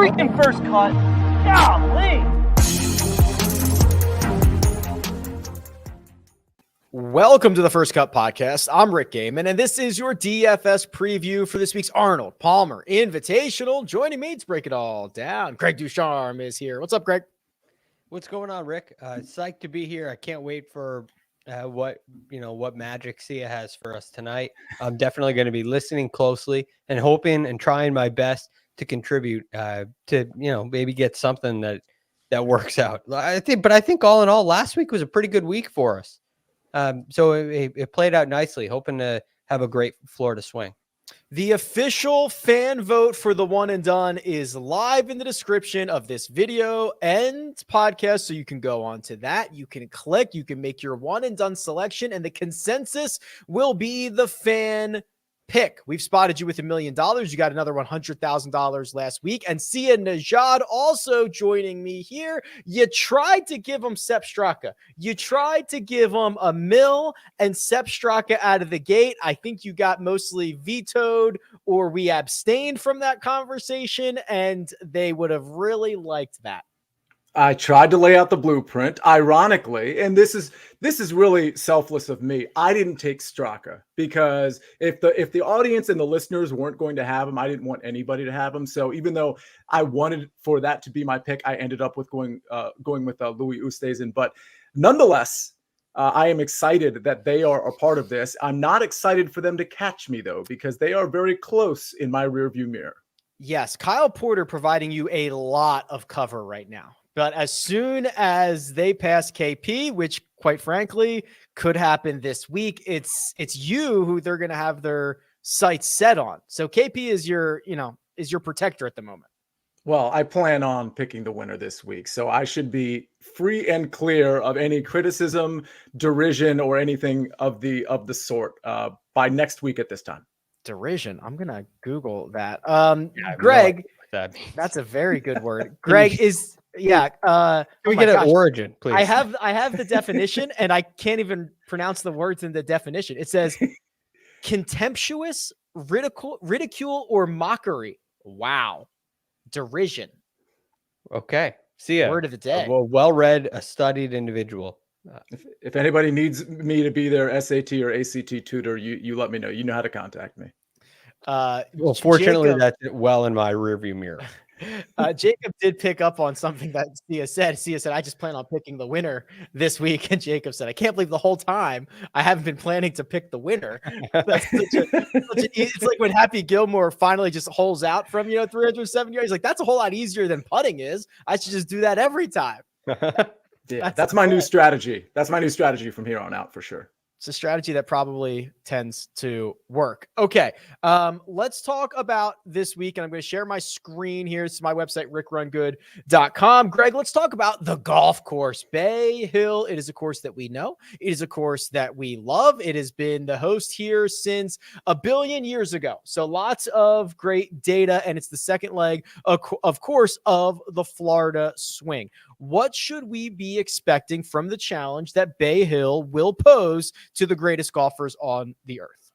freaking first cut. Golly. Welcome to the First Cut Podcast. I'm Rick Gehman, and this is your DFS preview for this week's Arnold Palmer Invitational. Joining me to break it all down, Greg DuCharme is here. What's up, Greg? What's going on, Rick? Psyched to be here. I can't wait for what magic Sia has for us tonight. I'm definitely going to be listening closely and hoping and trying my best to contribute to maybe get something that works out. I think all in all, last week was a pretty good week for us. So it played out nicely, hoping to have a great Florida swing. The official fan vote for the one and done is live in the description of this video and podcast. So you can go on to that. You can click, you can make your one and done selection, and the consensus will be the fan pick. We've spotted you with $1 million. You got another $100,000 last week. And Sia Nejad also joining me here. You tried to give him Sepp Straka. You tried to give him a mill and Sepp Straka out of the gate. I think you got mostly vetoed, or we abstained from that conversation, and they would have really liked that. I tried to lay out the blueprint, ironically, and this is really selfless of me. I didn't take Straka because if the audience and the listeners weren't going to have him, I didn't want anybody to have him. So even though I wanted for that to be my pick, I ended up with going with Louis Oosthuizen. But nonetheless, I am excited that they are a part of this. I'm not excited for them to catch me though, because they are very close in my rearview mirror. Yes, Kyle Porter providing you a lot of cover right now. But as soon as they pass KP, which quite frankly could happen this week, it's you who they're going to have their sights set on. So KP is your protector at the moment. Well, I plan on picking the winner this week, so I should be free and clear of any criticism, derision, or anything of the sort by next week at this time. Derision. I'm going to Google that. Greg, that's a very good word. Greg is... Yeah. Can we get an origin, please? I have the definition, and I can't even pronounce the words in the definition. It says contemptuous, ridicule, or mockery. Wow. Derision. Okay. See ya. Word of the day. Well-read, a studied individual. If anybody needs me to be their SAT or ACT tutor, you let me know. You know how to contact me. Fortunately, that's well in my rearview mirror. Jacob did pick up on something that Sia said. Sia said, I just plan on picking the winner this week. And Jacob said, I can't believe the whole time I haven't been planning to pick the winner. That's it's like when Happy Gilmore finally just holes out from, 307 yards. He's like, that's a whole lot easier than putting is. I should just do that every time. Yeah, that's my new strategy. That's my new strategy from here on out for sure. It's a strategy that probably tends to work. Okay, let's talk about this week, and I'm going to share my screen here. This is my website, RickRunGood.com. Greg, let's talk about the golf course, Bay Hill. It is a course that we know. It is a course that we love. It has been the host here since 1 billion years ago. So lots of great data, and it's the second leg, of course, of the Florida swing. What should we be expecting from the challenge that Bay Hill will pose to the greatest golfers on the earth?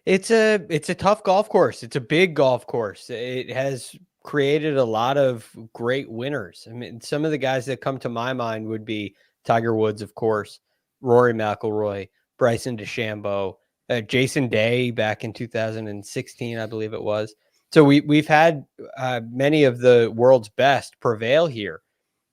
It's a tough golf course. It's a big golf course. It has created a lot of great winners. I mean, some of the guys that come to my mind would be Tiger Woods, of course, Rory McIlroy, Bryson DeChambeau, Jason Day back in 2016, I believe it was. So we've had many of the world's best prevail here.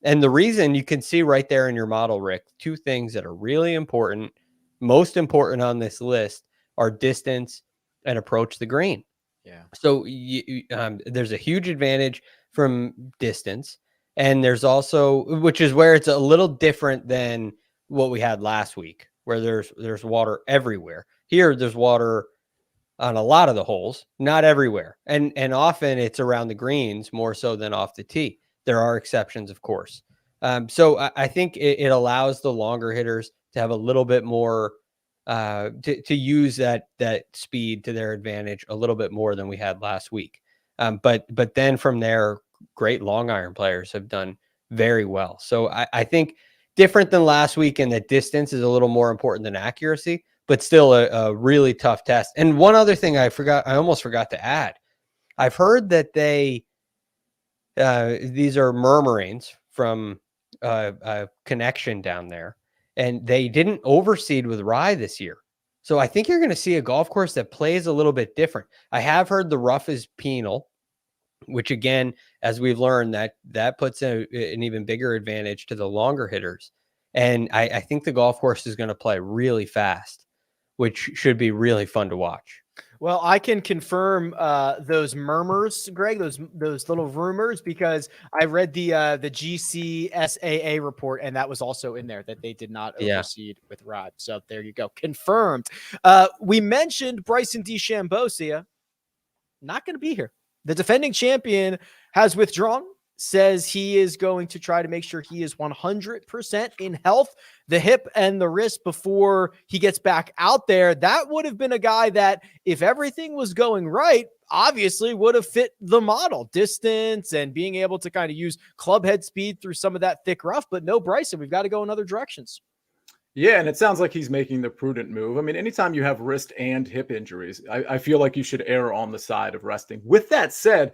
And the reason you can see right there in your model, Rick, two things that are really important, most important on this list are distance and approach the green. Yeah. So there's a huge advantage from distance. And there's also, which is where it's a little different than what we had last week, where there's water everywhere. Here, there's water on a lot of the holes, not everywhere. And often it's around the greens more so than off the tee. There are exceptions, of course. So I think it allows the longer hitters to have a little bit more, to use that speed to their advantage a little bit more than we had last week. But then from there, great long iron players have done very well. So I think different than last week in that distance is a little more important than accuracy, but still a really tough test. And one other thing I almost forgot to add. I've heard that these are murmurings from a connection down there, and they didn't overseed with Rye this year. So I think you're going to see a golf course that plays a little bit different. I have heard the rough is penal, which again, as we've learned, that puts an even bigger advantage to the longer hitters. And I think the golf course is going to play really fast, which should be really fun to watch. Well, I can confirm those murmurs, Greg, those little rumors, because I read the GCSAA report, and that was also in there that they did not overseed with Rod. So there you go, confirmed. We mentioned Bryson DeChambeau, not going to be here. The defending champion has withdrawn, says he is going to try to make sure he is 100% in health, the hip and the wrist before he gets back out there. That would have been a guy that, if everything was going right, obviously would have fit the model, distance and being able to kind of use club head speed through some of that thick rough. But no Bryson, we've got to go in other directions. Yeah, and it sounds like he's making the prudent move. I mean, anytime you have wrist and hip injuries, I feel like you should err on the side of resting. With that said,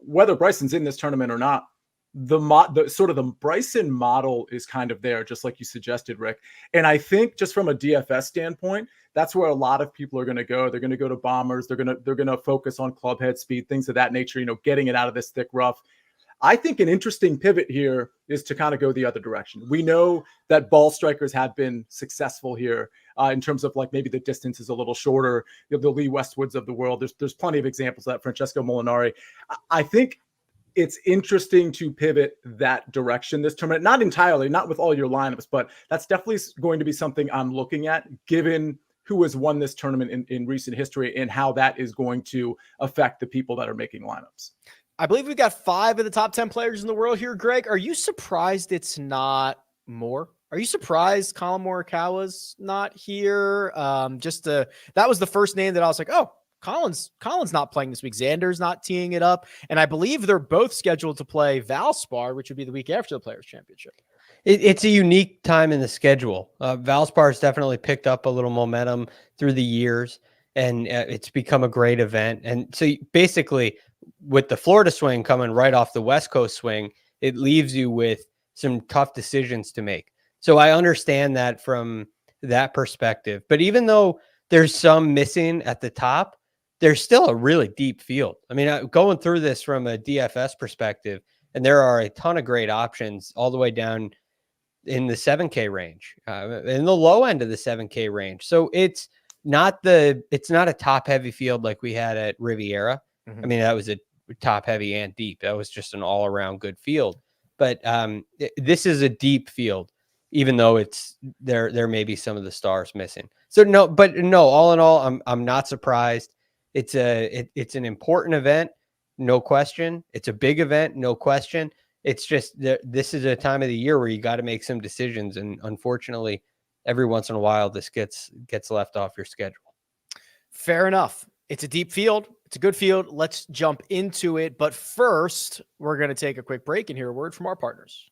whether Bryson's in this tournament or not, the sort of the Bryson model is kind of there, just like you suggested, Rick. And I think just from a DFS standpoint, that's where a lot of people are going to go. They're going to go to bombers. They're going to focus on club head speed, things of that nature, getting it out of this thick rough. I think an interesting pivot here is to kind of go the other direction. We know that ball strikers have been successful here in terms of like maybe the distance is a little shorter. The Lee Westwoods of the world. There's plenty of examples of that. Francesco Molinari. I think it's interesting to pivot that direction this tournament. Not entirely, not with all your lineups, but that's definitely going to be something I'm looking at, given who has won this tournament in recent history and how that is going to affect the people that are making lineups. I believe we've got 5 of the top 10 players in the world here, Greg. Are you surprised it's not more? Are you surprised Colin Morikawa's not here? That was the first name that I was like, oh, Colin's not playing this week. Xander's not teeing it up. And I believe they're both scheduled to play Valspar, which would be the week after the Players' Championship. It's a unique time in the schedule. Valspar's definitely picked up a little momentum through the years, and it's become a great event. And so basically, with the Florida swing coming right off the West Coast swing, it leaves you with some tough decisions to make. So I understand that from that perspective. But even though there's some missing at the top, there's still a really deep field. I mean, going through this from a DFS perspective, and there are a ton of great options all the way down in the 7K range, in the low end of the 7K range. So it's not a top heavy field like we had at Riviera. I mean, that was a top heavy and deep. That was just an all around good field. But this is a deep field, even though there may be some of the stars missing. So all in all, I'm not surprised. It's an important event, no question. It's a big event, no question. It's just this is a time of the year where you got to make some decisions, and unfortunately, every once in a while, this gets left off your schedule. Fair enough. It's a deep field. It's a good field. Let's jump into it. But first, we're going to take a quick break and hear a word from our partners.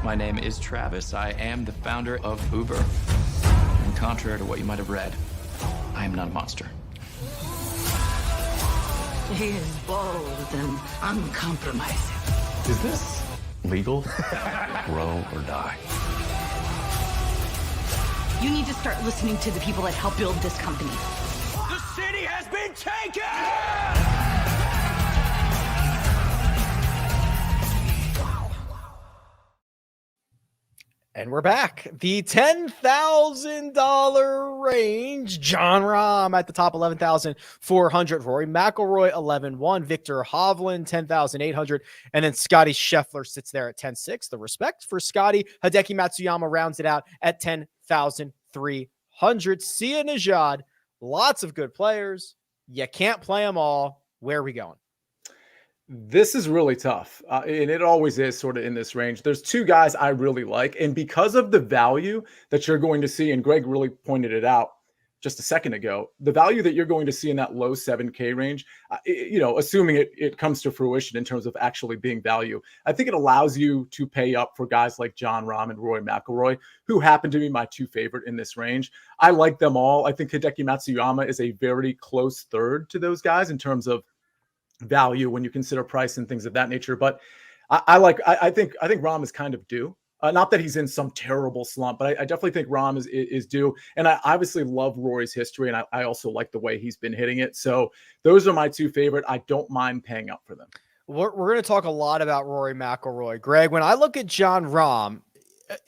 My name is Travis. I am the founder of Uber. And contrary to what you might have read, I am not a monster. He is bold and uncompromising. Is this legal? Grow or die. You need to start listening to the people that help build this company. The city has been taken! And we're back. The $10,000 range. John Rahm at the top, 11,400. Rory McIlroy, 11,100. Victor Hovland, 10,800. And then Scotty Scheffler sits there at 10,600. The respect for Scotty. Hideki Matsuyama rounds it out at 10,300. Sia Nejad, lots of good players. You can't play them all. Where are we going? This is really tough, and it always is sort of in this range. There's 2 guys I really like, and because of the value that you're going to see, and Greg really pointed it out just a second ago, the value that you're going to see in that low 7K range, assuming it comes to fruition in terms of actually being value, I think it allows you to pay up for guys like John Rahm and Rory McIlroy, who happen to be my 2 favorite in this range. I like them all. I think Hideki Matsuyama is a very close third to those guys in terms of value when you consider price and things of that nature. But I think Rahm is kind of due. Not that he's in some terrible slump, but I definitely think Rahm is due. And I obviously love Rory's history, and I also like the way he's been hitting it. So those are my two favorite. I don't mind paying up for them. We're going to talk a lot about Rory McIlroy. Greg, when I look at Jon Rahm,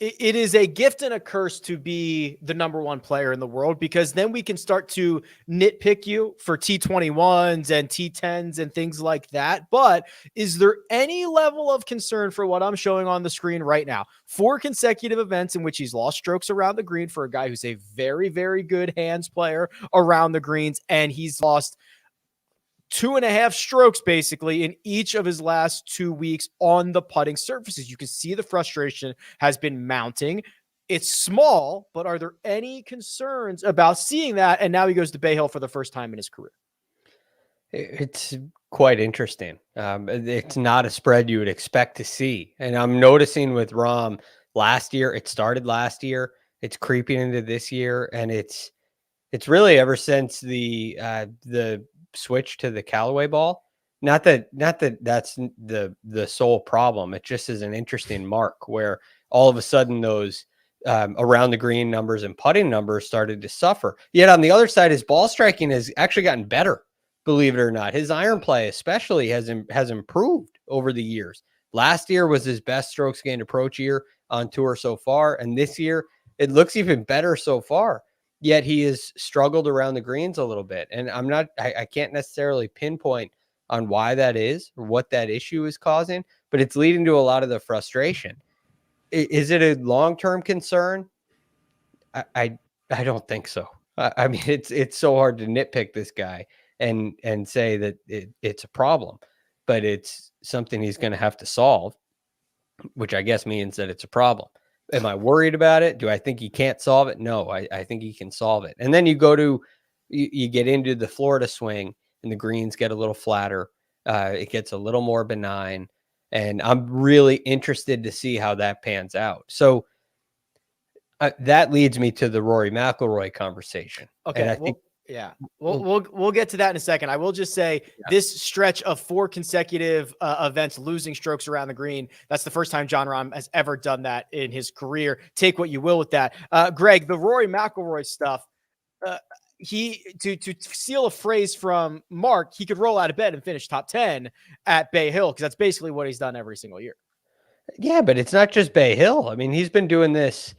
it is a gift and a curse to be the number one player in the world, because then we can start to nitpick you for T21s and T10s and things like that. But is there any level of concern for what I'm showing on the screen right now? 4 consecutive events in which he's lost strokes around the green for a guy who's a very, very good hands player around the greens, and he's lost 2.5 strokes basically in each of his last 2 weeks on the putting surfaces. You can see the frustration has been mounting. It's small, but are there any concerns about seeing that? And now he goes to Bay Hill for the first time in his career. It's quite interesting. It's not a spread you would expect to see. And I'm noticing with Rahm last year, it started last year, it's creeping into this year. And it's really ever since the switch to the Callaway ball. Not that that's the sole problem. It just is an interesting mark where all of a sudden those around the green numbers and putting numbers started to suffer. Yet on the other side, his ball striking has actually gotten better, believe it or not. His iron play especially has improved over the years. Last year was his best strokes gained approach year on tour so far, and this year it looks even better so far. Yet he has struggled around the greens a little bit. And I can't necessarily pinpoint on why that is or what that issue is causing, but it's leading to a lot of the frustration. Is it a long-term concern? I don't think so. I mean, it's so hard to nitpick this guy and say that it's a problem, but it's something he's going to have to solve, which I guess means that it's a problem. Am I worried about it? Do I think he can't solve it? No, I think he can solve it. And then you get into the Florida swing and the greens get a little flatter. It gets a little more benign. And I'm really interested to see how that pans out. So that leads me to the Rory McIlroy conversation. Okay. And I think, we'll get to that in a second. I will just say this stretch of 4 consecutive events losing strokes around the green, that's the first time Jon Rahm has ever done that in his career. Take what you will with that. Greg, the Rory McIlroy stuff, to steal a phrase from Mark, he could roll out of bed and finish top 10 at Bay Hill, because that's basically what he's done every single year. Yeah, but it's not just Bay Hill. I mean, he's been doing this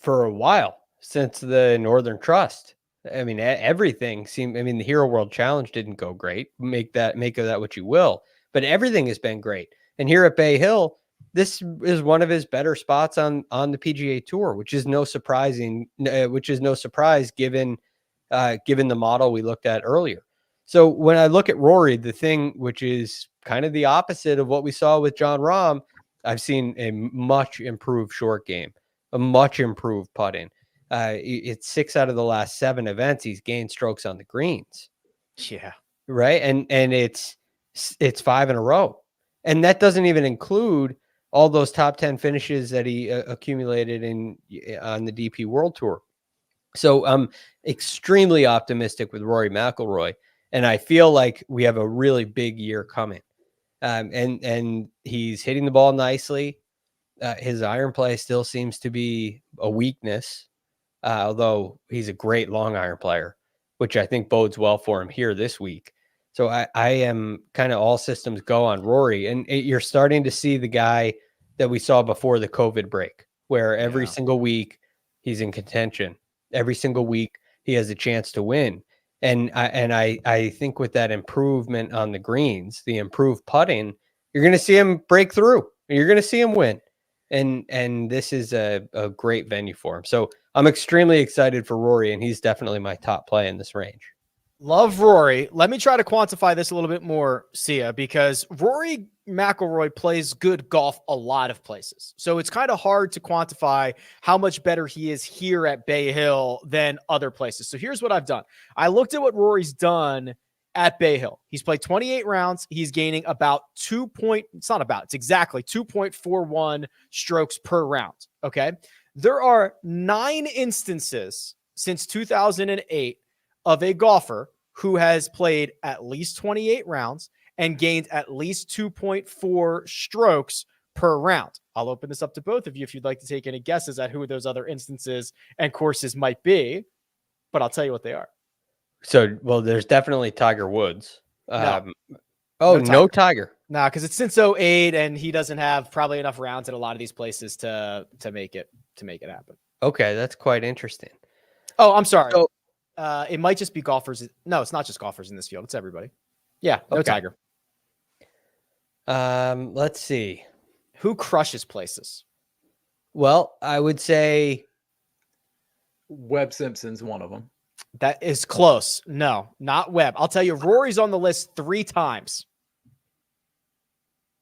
for a while, since the Northern Trust. I mean, everything seemed, I mean, the Hero World Challenge didn't go great. Make of that what you will, but everything has been great. And here at Bay Hill, this is one of his better spots on the PGA Tour, which is no surprise given the model we looked at earlier. So when I look at Rory, the thing which is kind of the opposite of what we saw with Jon Rahm, I've seen a much improved short game, a much improved putting. It's 6 out of the last 7 events he's gained strokes on the greens. Yeah. Right. And it's 5 in a row. And that doesn't even include all those top 10 finishes that he accumulated on the DP World Tour. So I'm extremely optimistic with Rory McIlroy, and I feel like we have a really big year coming. And he's hitting the ball nicely. His iron play still seems to be a weakness, although he's a great long iron player, which I think bodes well for him here this week. So I am kind of all systems go on Rory, and you're starting to see the guy that we saw before the COVID break, where every single week he's in contention. Every single week he has a chance to win. And I think with that improvement on the greens, the improved putting, you're going to see him break through. You're going to see him win. And this is a great venue for him. So I'm extremely excited for Rory, and he's definitely my top play in this range. Love Rory. Let me try to quantify this a little bit more, Sia, because Rory McIlroy plays good golf a lot of places. So it's kind of hard to quantify how much better he is here at Bay Hill than other places. So here's what I've done. I looked at what Rory's done at Bay Hill. He's played 28 rounds. He's gaining about it's exactly 2.41 strokes per round. Okay. There are 9 instances since 2008 of a golfer who has played at least 28 rounds and gained at least 2.4 strokes per round. I'll open this up to both of you if you'd like to take any guesses at who those other instances and courses might be, but I'll tell you what they are. So, well, there's definitely Tiger Woods. No. No Tiger. No, because it's since 2008 and he doesn't have probably enough rounds at a lot of these places to make it happen. Okay, that's quite interesting. Oh, I'm sorry. So, it might just be golfers. No, it's not just golfers in this field. It's everybody. Yeah, no Okay. Tiger. Let's see. Who crushes places? Well, I would say Webb Simpson's one of them. That is close. No, not Webb. I'll tell you, Rory's on the list 3 times.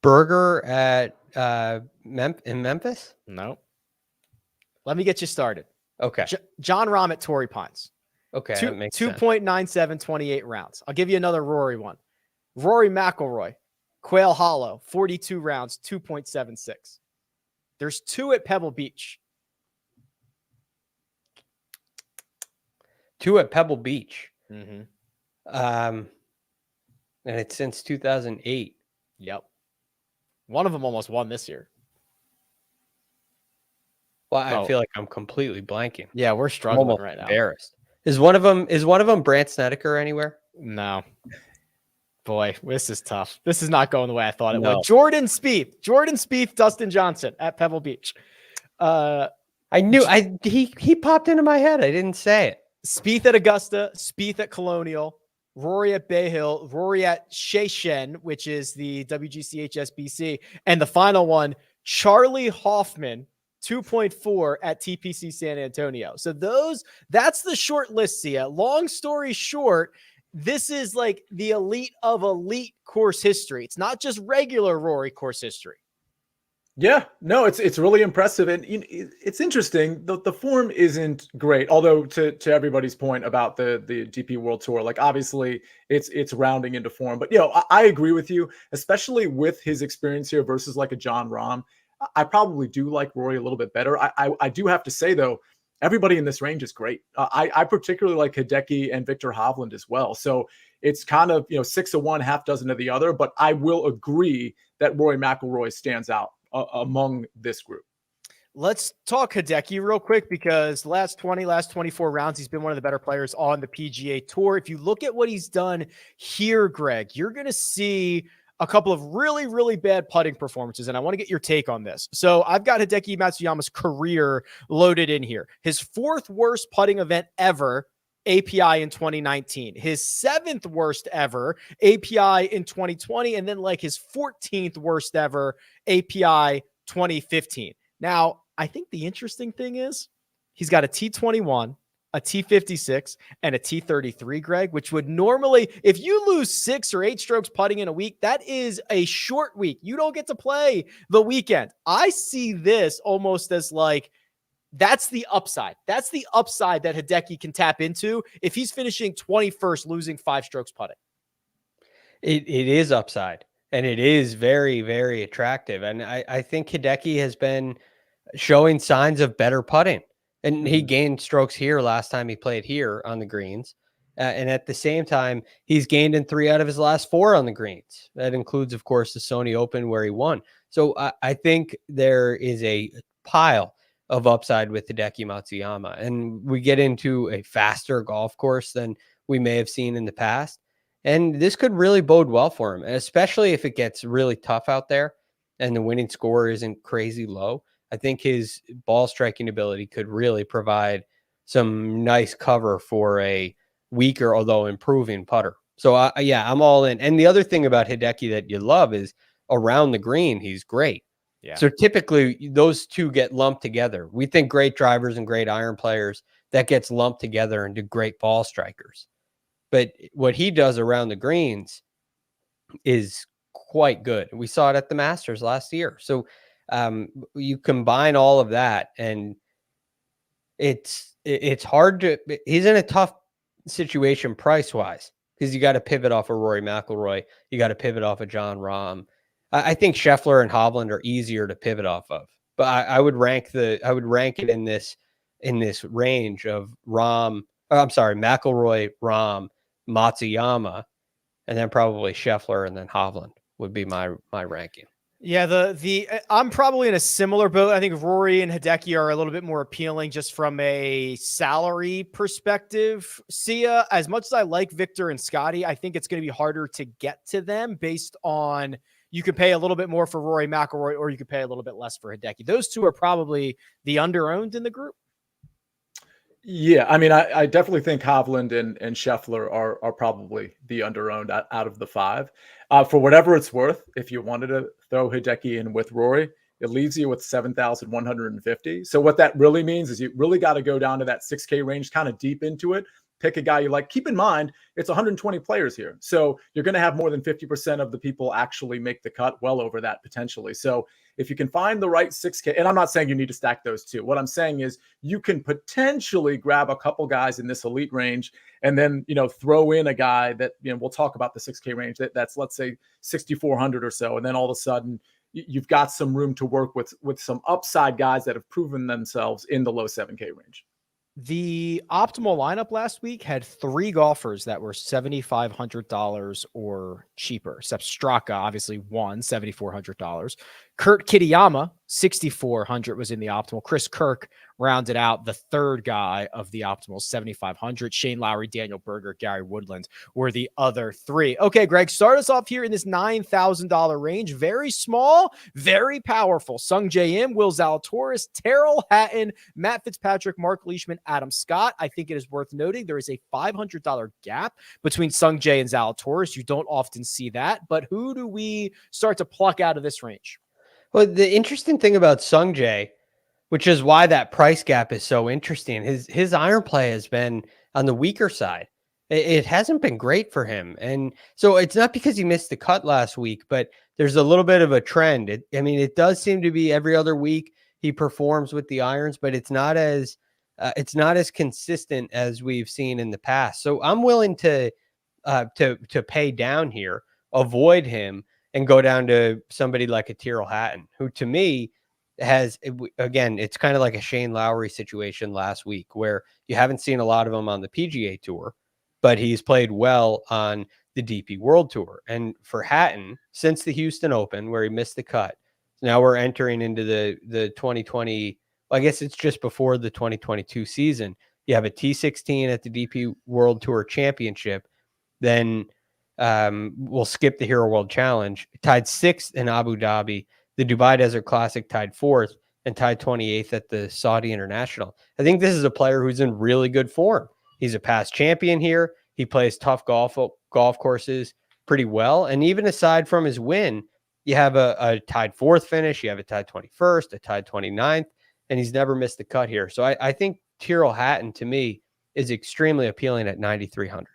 Berger at in Memphis. No. Let me get you started. Okay. John Rahm at Torrey Pines. Okay. That makes sense. 2.97, 28 rounds. I'll give you another Rory one. Rory McIlroy, Quail Hollow, 42 rounds, 2.76. There's 2 at Pebble Beach. 2 at Pebble Beach. Mm-hmm. And it's since 2008. Yep. One of them almost won this year. Well, I feel like I'm completely blanking. Yeah, we're I'm struggling almost right now. embarrassed. Is one of them Brant Snedeker anywhere? No. Boy, this is tough. This is not going the way I thought it No. would. Jordan Spieth, Dustin Johnson at Pebble Beach. I knew he popped into my head. I didn't say it. Spieth at Augusta, Spieth at Colonial, Rory at Bay Hill, Rory at Sheshen, which is the WGC HSBC, and the final one, Charlie Hoffman, 2.4 at TPC San Antonio. So that's the short list, Sia. Long story short, this is like the elite of elite course history. It's not just regular Rory course history. Yeah, no, it's really impressive, and it's interesting. The form isn't great, although to everybody's point about the DP World Tour, like obviously it's rounding into form. But I agree with you, especially with his experience here versus like a John Rahm. I probably do like Rory a little bit better. I do have to say though, everybody in this range is great. I particularly like Hideki and Victor Hovland as well. So it's kind of 6 of one, half dozen of the other. But I will agree that Rory McIlroy stands out among this group. Let's talk Hideki real quick because last 24 rounds, he's been one of the better players on the PGA Tour. If you look at what he's done here, Greg, you're going to see a couple of really, really bad putting performances, and I want to get your take on this. So I've got Hideki Matsuyama's career loaded in here. His 4th worst putting event ever, API in 2019. His 7th worst ever, API in 2020, and then like his 14th worst ever, API 2015. Now, I think the interesting thing is he's got a T21, a T56, and a T33, Greg, which would normally, if you lose 6 or 8 strokes putting in a week, that is a short week. You don't get to play the weekend. I see this almost as like, that's the upside. That's the upside that Hideki can tap into if he's finishing 21st, losing 5 strokes putting. It is upside, and it is very, very attractive. And I think Hideki has been showing signs of better putting. And he gained strokes here last time he played here on the greens. And at the same time, he's gained in 3 out of his last 4 on the greens. That includes, of course, the Sony Open where he won. So I think there is a pile of upside with Hideki Matsuyama. And we get into a faster golf course than we may have seen in the past. And this could really bode well for him, especially if it gets really tough out there and the winning score isn't crazy low. I think his ball striking ability could really provide some nice cover for a weaker, although improving putter. So I'm all in. And the other thing about Hideki that you love is around the green, he's great. Yeah. So typically those two get lumped together. We think great drivers and great iron players, that gets lumped together into great ball strikers. But what he does around the greens is quite good. We saw it at the Masters last year. So you combine all of that, and it's hard to, he's in a tough situation price-wise because you got to pivot off of Rory McIlroy. You got to pivot off of John Rahm. I think Scheffler and Hovland are easier to pivot off of, but I would rank it in this range of McIlroy, Rahm, Matsuyama, and then probably Scheffler, and then Hovland would be my ranking. Yeah, I'm probably in a similar boat. I think Rory and Hideki are a little bit more appealing just from a salary perspective. Sia, as much as I like Victor and Scotty, I think it's going to be harder to get to them based on you can pay a little bit more for Rory McIlroy or you could pay a little bit less for Hideki. Those two are probably the under-owned in the group. Yeah, I mean, I definitely think Hovland and Scheffler are probably the under-owned out of the five. For whatever it's worth, if you wanted to throw Hideki in with Rory, it leaves you with 7,150. So what that really means is you really got to go down to that 6K range, kind of deep into it. Pick a guy you like. Keep in mind, it's 120 players here. So you're going to have more than 50% of the people actually make the cut, well over that potentially. So if you can find the right 6K, and I'm not saying you need to stack those two. What I'm saying is you can potentially grab a couple guys in this elite range and then, throw in a guy that, we'll talk about the 6K range that's, let's say 6,400 or so. And then all of a sudden you've got some room to work with some upside guys that have proven themselves in the low 7K range. The optimal lineup last week had 3 golfers that were $7,500 or cheaper, except Straka obviously won $7,400. Kurt Kitayama, $6,400 was in the optimal. Chris Kirk rounded out the third guy of the optimal, $7,500. Shane Lowry, Daniel Berger, Gary Woodland were the other 3. Okay, Greg, start us off here in this $9,000 range. Very small, very powerful. Sung Jae Im, Will Zalatoris, Terrell Hatton, Matt Fitzpatrick, Mark Leishman, Adam Scott. I think it is worth noting there is a $500 gap between Sung Jae and Zalatoris. You don't often see that, but who do we start to pluck out of this range? Well, the interesting thing about Sung Jae, which is why that price gap is so interesting, his iron play has been on the weaker side. It hasn't been great for him. And so it's not because he missed the cut last week, but there's a little bit of a trend. It does seem to be every other week he performs with the irons, but it's not as consistent as we've seen in the past. So I'm willing to pay down here, avoid him, and go down to somebody like a Tyrrell Hatton, who to me has, again, it's kind of like a Shane Lowry situation last week where you haven't seen a lot of him on the PGA Tour, but he's played well on the DP World Tour. And for Hatton, since the Houston Open where he missed the cut, now we're entering into the 2020, I guess it's just before the 2022 season. You have a T16 at the DP World Tour Championship, then we'll skip the Hero World Challenge, tied 6th in Abu Dhabi, the Dubai Desert Classic tied 4th, and tied 28th at the Saudi International. I think this is a player who's in really good form. He's a past champion here. He plays tough golf courses pretty well. And even aside from his win, you have a tied 4th finish, you have a tied 21st, a tied 29th, and he's never missed the cut here. So I think Tyrrell Hatton, to me, is extremely appealing at 9,300.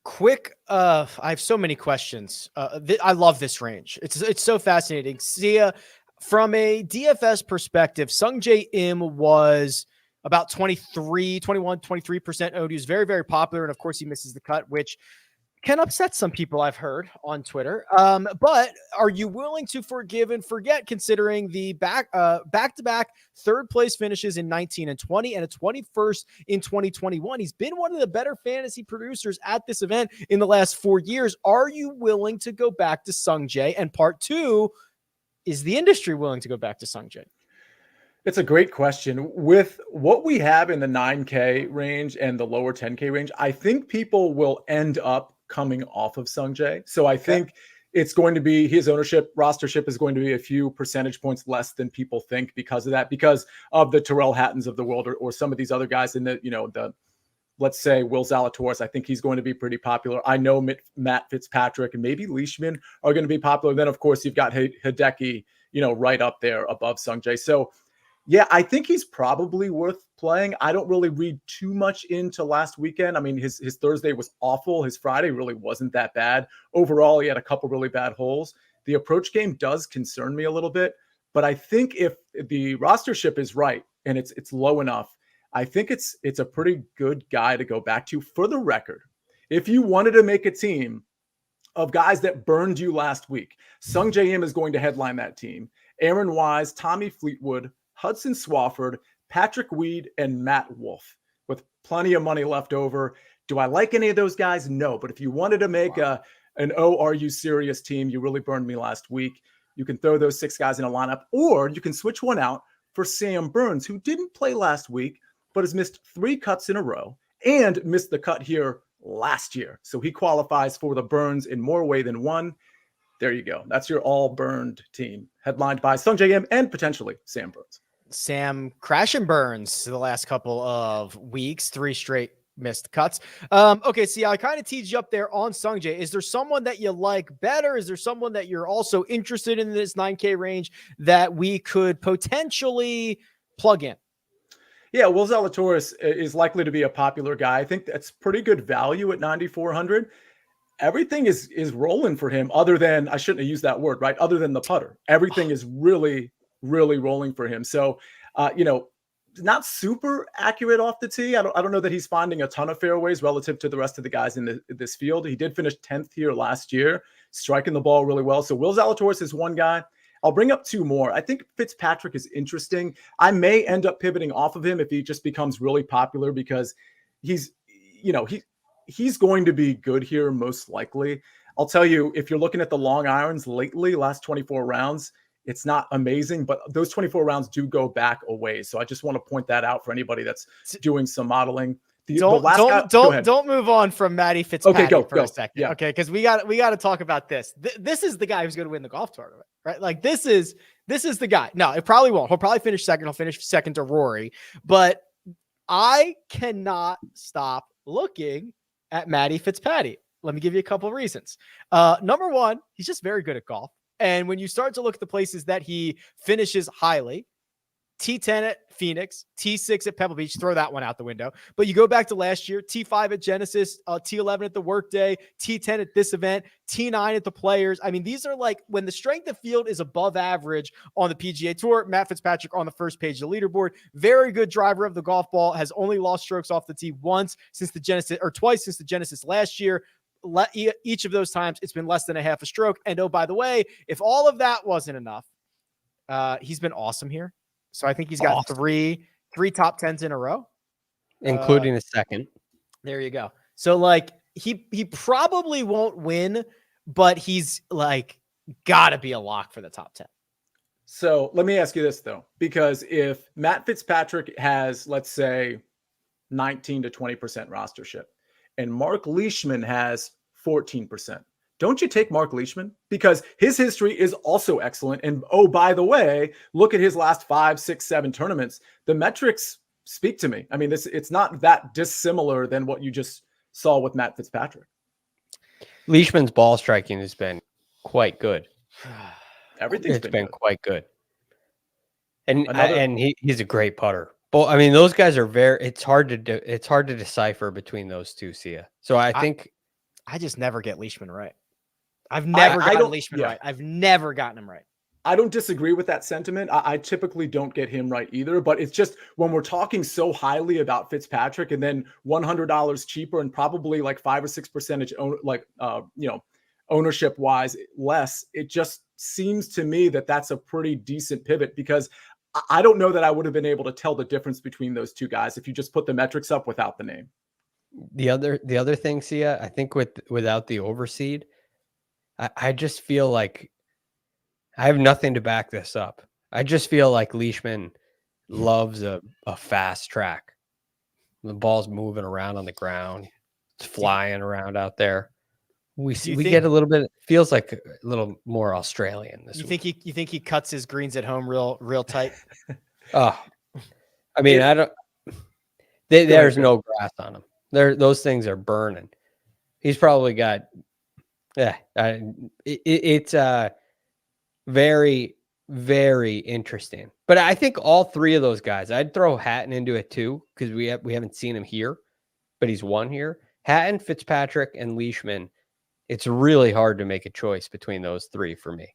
Quick, I have so many questions. I love this range. It's so fascinating. Sia, from a DFS perspective, Sung Jae Im was about 23% owned. He was very, very popular. And of course he misses the cut, which can upset some people, I've heard on Twitter. But are you willing to forgive and forget, considering the back-to-back third place finishes in 19 and 20 and a 21st in 2021? He's been one of the better fantasy producers at this event in the last 4 years. Are you willing to go back to Sung Jae? And part 2, is the industry willing to go back to Sung Jae? It's a great question. With what we have in the 9K range and the lower 10K range, I think people will end up coming off of Sung Jae. So I think it's going to be, his rostership is going to be a few percentage points less than people think because of that, because of the Tyrrell Hattons of the world or some of these other guys in the, let's say Will Zalatoris. I think he's going to be pretty popular. I know Matt Fitzpatrick and maybe Leishman are going to be popular. Then of course you've got Hideki, right up there above Sung Jae. So yeah, I think he's probably worth playing. I don't really read too much into last weekend. I mean, his Thursday was awful. His Friday really wasn't that bad. Overall, he had a couple really bad holes. The approach game does concern me a little bit, but I think if the rostership is right and it's low enough, I think it's a pretty good guy to go back to. For the record, if you wanted to make a team of guys that burned you last week, Sung Jae Im is going to headline that team. Aaron Wise, Tommy Fleetwood, Hudson Swafford, Patrick Weed, and Matt Wolff, with plenty of money left over. Do I like any of those guys? No. But if you wanted to make an "Oh, are you serious" team, you really burned me last week. You can throw those 6 guys in a lineup, or you can switch one out for Sam Burns, who didn't play last week, but has missed 3 cuts in a row and missed the cut here last year. So he qualifies for the Burns in more way than one. There you go. That's your all burned team, headlined by Sungjae Im and potentially Sam Burns. Sam crash and burns the last couple of weeks, 3 straight missed cuts. Okay, see, I kind of teed you up there on Sungjae. Is there someone that you like better? Is there someone that you're also interested in this 9K range that we could potentially plug in? Yeah, Will Zalatoris is likely to be a popular guy. I think that's pretty good value at 9,400. Everything is rolling for him, other than, I shouldn't have used that word, right? Other than the putter. Everything is really, really rolling for him. So, not super accurate off the tee. I don't know that he's finding a ton of fairways relative to the rest of the guys in this field. He did finish 10th here last year, striking the ball really well. So Will Zalatoris is one guy. I'll bring up 2 more. I think Fitzpatrick is interesting. I may end up pivoting off of him if he just becomes really popular, because he's going to be good here most likely. I'll tell you, if you're looking at the long irons lately, last 24 rounds, it's not amazing, but those 24 rounds do go back a ways. So I just want to point that out for anybody that's doing some modeling. Don't move on from Matty Fitzpatrick for a second. Yeah. Okay, because we got to talk about this. This is the guy who's going to win the golf tournament, right? Like this is the guy. No, it probably won't. He'll probably finish second. He'll finish second to Rory, but I cannot stop looking at Matty Fitzpatrick. Let me give you a couple of reasons. Number one, he's just very good at golf. And when you start to look at the places that he finishes highly, T10 at Phoenix, T6 at Pebble Beach, throw that one out the window. But you go back to last year, T5 at Genesis, T11 at the Workday, T10 at this event, T9 at the Players. I mean, these are like when the strength of field is above average on the PGA Tour. Matt Fitzpatrick on the first page of the leaderboard. Very good driver of the golf ball, has only lost strokes off the tee once since the Genesis, or twice since the Genesis last year. Each of those times, it's been less than a half a stroke. And oh, by the way, if all of that wasn't enough, he's been awesome here. So I think he's got three top 10s in a row, including a second. There you go. So like he probably won't win, but he's like got to be a lock for the top 10. So let me ask you this though, because if Matt Fitzpatrick has, let's say, 19 to 20% rostership, and Mark Leishman has 14%. Don't you take Mark Leishman? Because his history is also excellent. And oh, by the way, look at his last 5, 6, 7 tournaments. The metrics speak to me. I mean, it's not that dissimilar than what you just saw with Matt Fitzpatrick. Leishman's ball striking has been quite good. Everything's been good. Quite good. And he's a great putter. Well, I mean, those guys are it's hard to decipher between those two, Sia. So I think I just never get Leishman right. I've never gotten Leishman right. I've never gotten him right. I don't disagree with that sentiment. I typically don't get him right either, but it's just when we're talking so highly about Fitzpatrick and then $100 cheaper and probably like 5 or 6% ownership wise less, it just seems to me that that's a pretty decent pivot, because I don't know that I would have been able to tell the difference between those two guys if you just put the metrics up without the name. The other thing, Sia, I think without the overseed, I just feel like I have nothing to back this up. I just feel like Leishman loves a fast track. The ball's moving around on the ground. It's flying around out there. We get a little bit, feels like a little more Australian this week. You think he cuts his greens at home real tight? Oh, I mean, there's no grass on them. Those things are burning. He's probably got, it's very, very interesting. But I think all 3 of those guys, I'd throw Hatton into it too, because we haven't seen him here, but he's won here. Hatton, Fitzpatrick, and Leishman. It's really hard to make a choice between those 3 for me.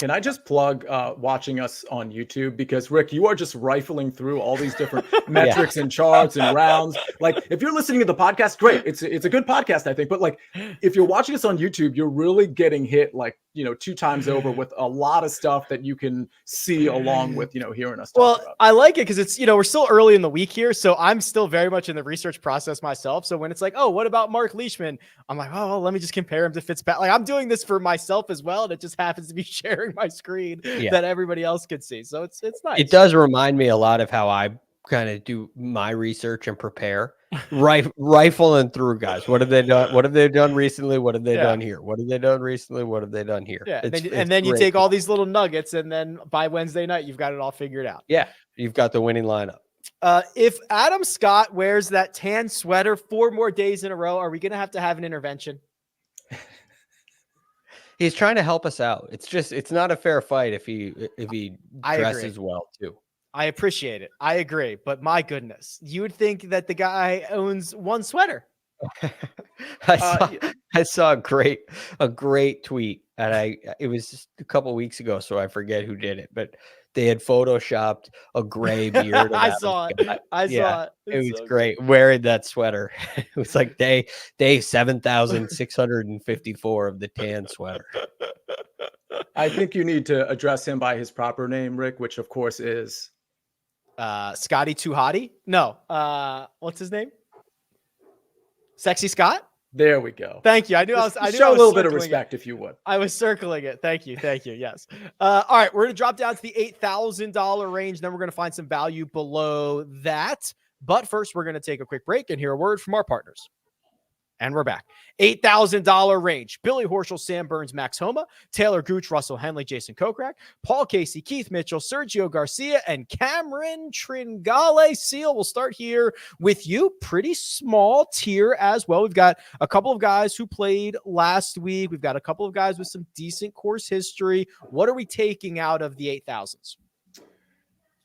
Can I just plug watching us on YouTube? Because Rick, you are just rifling through all these different metrics and charts and rounds. Like if you're listening to the podcast, great. It's a good podcast, I think. But like if you're watching us on YouTube, you're really getting hit like, 2 times over with a lot of stuff that you can see along with, hearing us talk about. I like it because it's, we're still early in the week here. So I'm still very much in the research process myself. So when it's like, oh, what about Mark Leishman? I'm like, oh, let me just compare him to Fitzpatrick. Like I'm doing this for myself as well. And it just happens to be sharing my screen that everybody else can see. So it's nice. It does remind me a lot of how I kind of do my research and prepare. Rifling through guys. What have they done? What have they done recently? What have they done here? What have they done recently? What have they done here? Yeah. And then you take all these little nuggets, and then by Wednesday night, you've got it all figured out. Yeah. You've got the winning lineup. If Adam Scott wears that tan sweater 4 more days in a row, are we going to have an intervention? He's trying to help us out. It's not a fair fight if he dresses well too. I appreciate it. I agree. But my goodness, you would think that the guy owns one sweater. I saw a great tweet, and it was just a couple weeks ago, so I forget who did it, but they had photoshopped a gray beard. I saw it. It was so great. Wearing that sweater. It was like day 7,654 of the tan sweater. I think you need to address him by his proper name, Rick, which of course is Scotty Too Hottie. No, what's his name? Sexy Scott. There we go. Thank you. I knew show a little bit of respect if you would. I was circling it. Thank you. Yes. All right, we're gonna drop down to the $8,000 range. Then we're gonna find some value below that. But first, we're gonna take a quick break and hear a word from our partners. And we're back. $8,000 range. Billy Horschel, Sam Burns, Max Homa, Taylor Gooch, Russell Henley, Jason Kokrak, Paul Casey, Keith Mitchell, Sergio Garcia, and Cameron Tringale. Seal, we'll start here with you. Pretty small tier as well. We've got a couple of guys who played last week. We've got a couple of guys with some decent course history. What are we taking out of the 8,000s?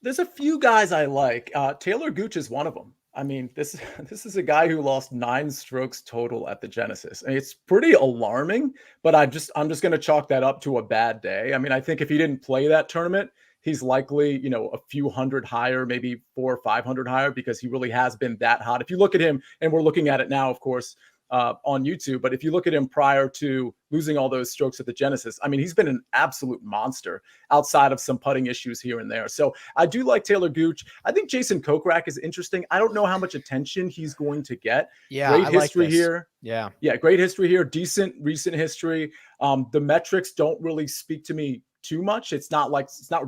There's a few guys I like. Taylor Gooch is one of them. I mean, this is a guy who lost 9 strokes total at the Genesis. And it's pretty alarming, but I'm just going to chalk that up to a bad day. I mean, I think if he didn't play that tournament, he's likely, a few hundred higher, maybe 400 or 500 higher, because he really has been that hot. If you look at him, and we're looking at it now, of course, on YouTube, but if you look at him prior to losing all those strokes at the Genesis, I mean, he's been an absolute monster outside of some putting issues here and there. So I do like Taylor Gooch. I think Jason Kokrak is interesting. I don't know how much attention he's going to get. Yeah, great history here. Yeah, great history here. Decent recent history. The metrics don't really speak to me too much. It's not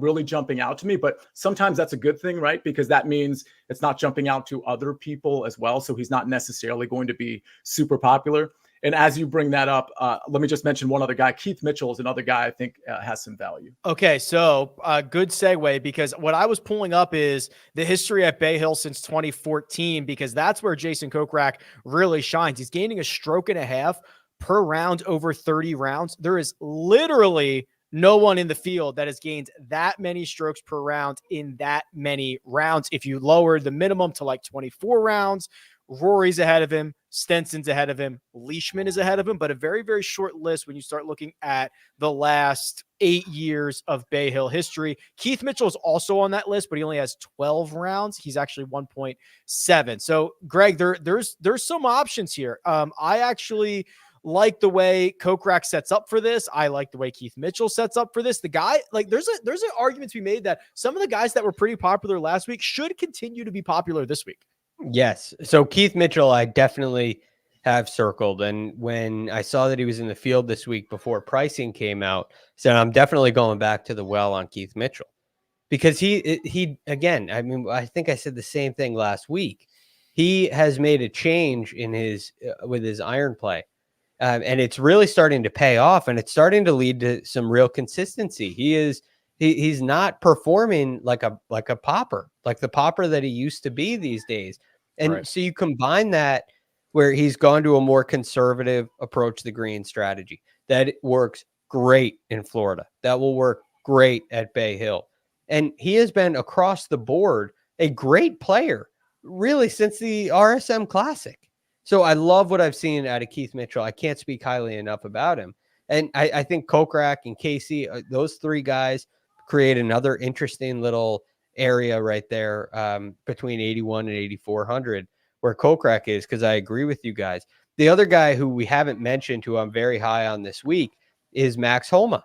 really jumping out to me, but sometimes that's a good thing, right? Because that means it's not jumping out to other people as well. So he's not necessarily going to be super popular. And as you bring that up, let me just mention one other guy. Keith Mitchell is another guy I think has some value. Okay, so good segue, because what I was pulling up is the history at Bay Hill since 2014, because that's where Jason Kokrak really shines. He's gaining a stroke and a half per round over 30 rounds. There is literally no one in the field that has gained that many strokes per round in that many rounds. If you lower the minimum to like 24 rounds, Rory's ahead of him, Stenson's ahead of him, Leishman is ahead of him, but a very, very short list when you start looking at the last 8 years of Bay Hill history. Keith Mitchell is also on that list, but he only has 12 rounds. He's actually 1.7. So, Greg, there's some options here. I actually like the way Kokrak sets up for this. I like the way Keith Mitchell sets up for this. The guy, like, there's an argument to be made that some of the guys that were pretty popular last week should continue to be popular this week. Yes. So Keith Mitchell, I definitely have circled. And when I saw that he was in the field this week before pricing came out, so I'm definitely going back to the well on Keith Mitchell, because he again, I mean, I think I said the same thing last week. He has made a change in with his iron play. And it's really starting to pay off, and it's starting to lead to some real consistency. He's not performing like a popper, like the popper that he used to be these days. And right. So you combine that where he's gone to a more conservative approach to the green strategy. That works great in Florida. That will work great at Bay Hill. And he has been across the board a great player, really, since the RSM Classic. So I love what I've seen out of Keith Mitchell. I can't speak highly enough about him. And I think Kokrak and Casey, those three guys create another interesting little area right there between 81 and 8,400 where Kokrak is, because I agree with you guys. The other guy who we haven't mentioned, who I'm very high on this week, is Max Homa.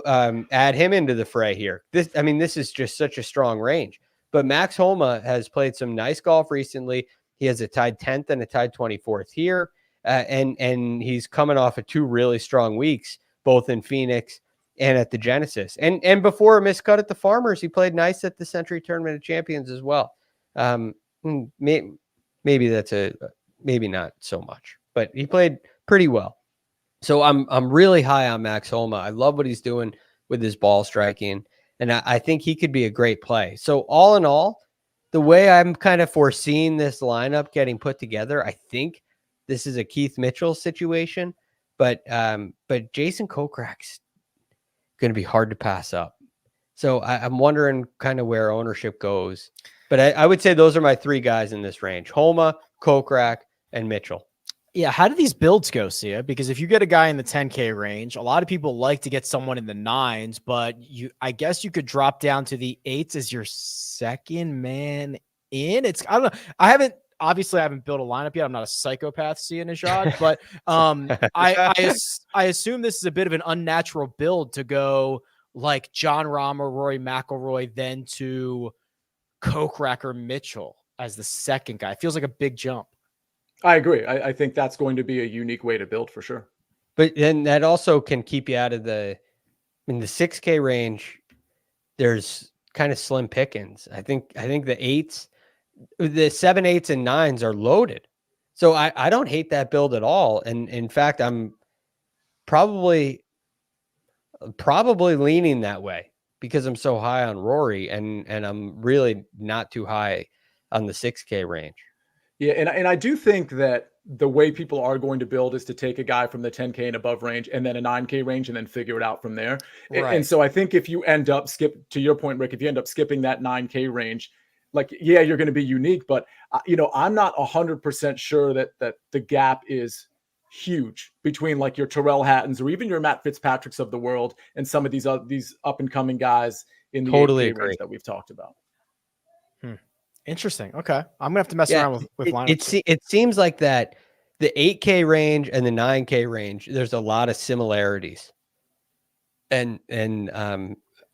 Add him into the fray here. This is just such a strong range. But Max Homa has played some nice golf recently. He has a tied 10th and a tied 24th here. And he's coming off of 2 really strong weeks, both in Phoenix and at the Genesis. And before a miscut at the Farmers, he played nice at the Century Tournament of Champions as well. Maybe not so much, but he played pretty well. So I'm really high on Max Homa. I love what he's doing with his ball striking, and I think he could be a great play. So all in all, the way I'm kind of foreseeing this lineup getting put together, I think this is a Keith Mitchell situation, but Jason Kokrak's going to be hard to pass up. So I'm wondering kind of where ownership goes. But I would say those are my 3 guys in this range: Homa, Kokrak, and Mitchell. Yeah, how do these builds go, Sia? Because if you get a guy in the 10K range, a lot of people like to get someone in the 9s, but I guess you could drop down to the 8s as your second man in. I don't know. I haven't built a lineup yet. I'm not a psychopath, Sia Nejad, but I assume this is a bit of an unnatural build to go like Jon Rahm or Rory McIlroy, then to Kokrak or Mitchell as the second guy. It feels like a big jump. I agree. I think that's going to be a unique way to build for sure. But then that also can keep you out of the 6K range. There's kind of slim pickings. I think the 8s, the 7, 8s, and 9s are loaded. So I don't hate that build at all. And in fact, I'm probably leaning that way because I'm so high on Rory and I'm really not too high on the 6K range. Yeah, and I do think that the way people are going to build is to take a guy from the 10K and above range and then a 9K range and then figure it out from there. Right. And so I think if you end up to your point, Rick, if you end up skipping that 9K range, like, yeah, you're going to be unique, but I'm not 100% sure that the gap is huge between like your Tyrrell Hattons or even your Matt Fitzpatricks of the world and some of these up and coming guys in the 8K range that we've talked about. Interesting. Okay. I'm gonna have to mess around with lineups. It seems like that the 8K range and the 9K range, there's a lot of similarities, and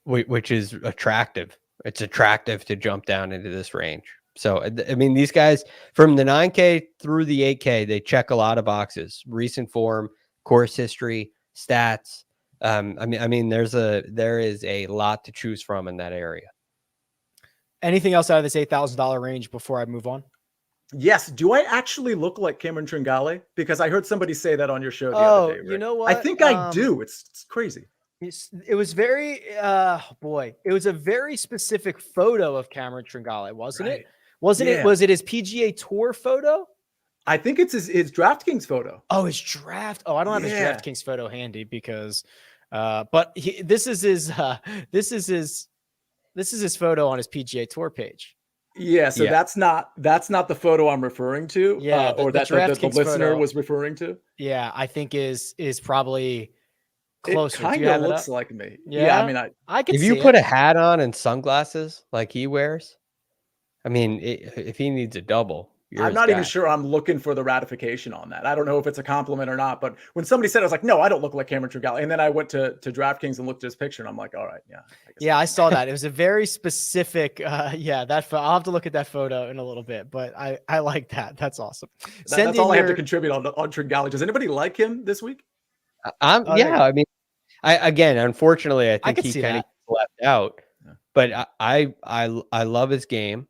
which is attractive. It's attractive to jump down into this range. So these guys from the 9K through the 8K, they check a lot of boxes: recent form, course history, stats. There is a lot to choose from in that area. Anything else out of this $8,000 range before I move on? Yes. Do I actually look like Cameron Tringale? Because I heard somebody say that on your show the other day. Right? You know what? I think I do. It's crazy. It was very, it was a very specific photo of Cameron Tringale, wasn't it? Wasn't it? Was it his PGA Tour photo? I think it's his DraftKings photo. Oh, his draft. Oh, I don't have his DraftKings photo handy because, but this is his photo on his PGA Tour page. Yeah, so that's not the photo I'm referring to. Yeah, or that the listener was referring to. Yeah, I think is probably closer. It kind of looks like me. Yeah, I mean, I can. If you put a hat on and sunglasses like he wears, if he needs a double. I'm not even sure I'm looking for the ratification on that. I don't know if it's a compliment or not, but when somebody said it, I was like, no, I don't look like Cameron Tringale. And then I went to DraftKings and looked at his picture and I'm like, all right, yeah. I saw that. It was a very specific, I'll have to look at that photo in a little bit, but I like that. That's awesome. That's all I have to contribute on Tringale. Does anybody like him this week? Unfortunately, I think he kind of left out, but I love his game.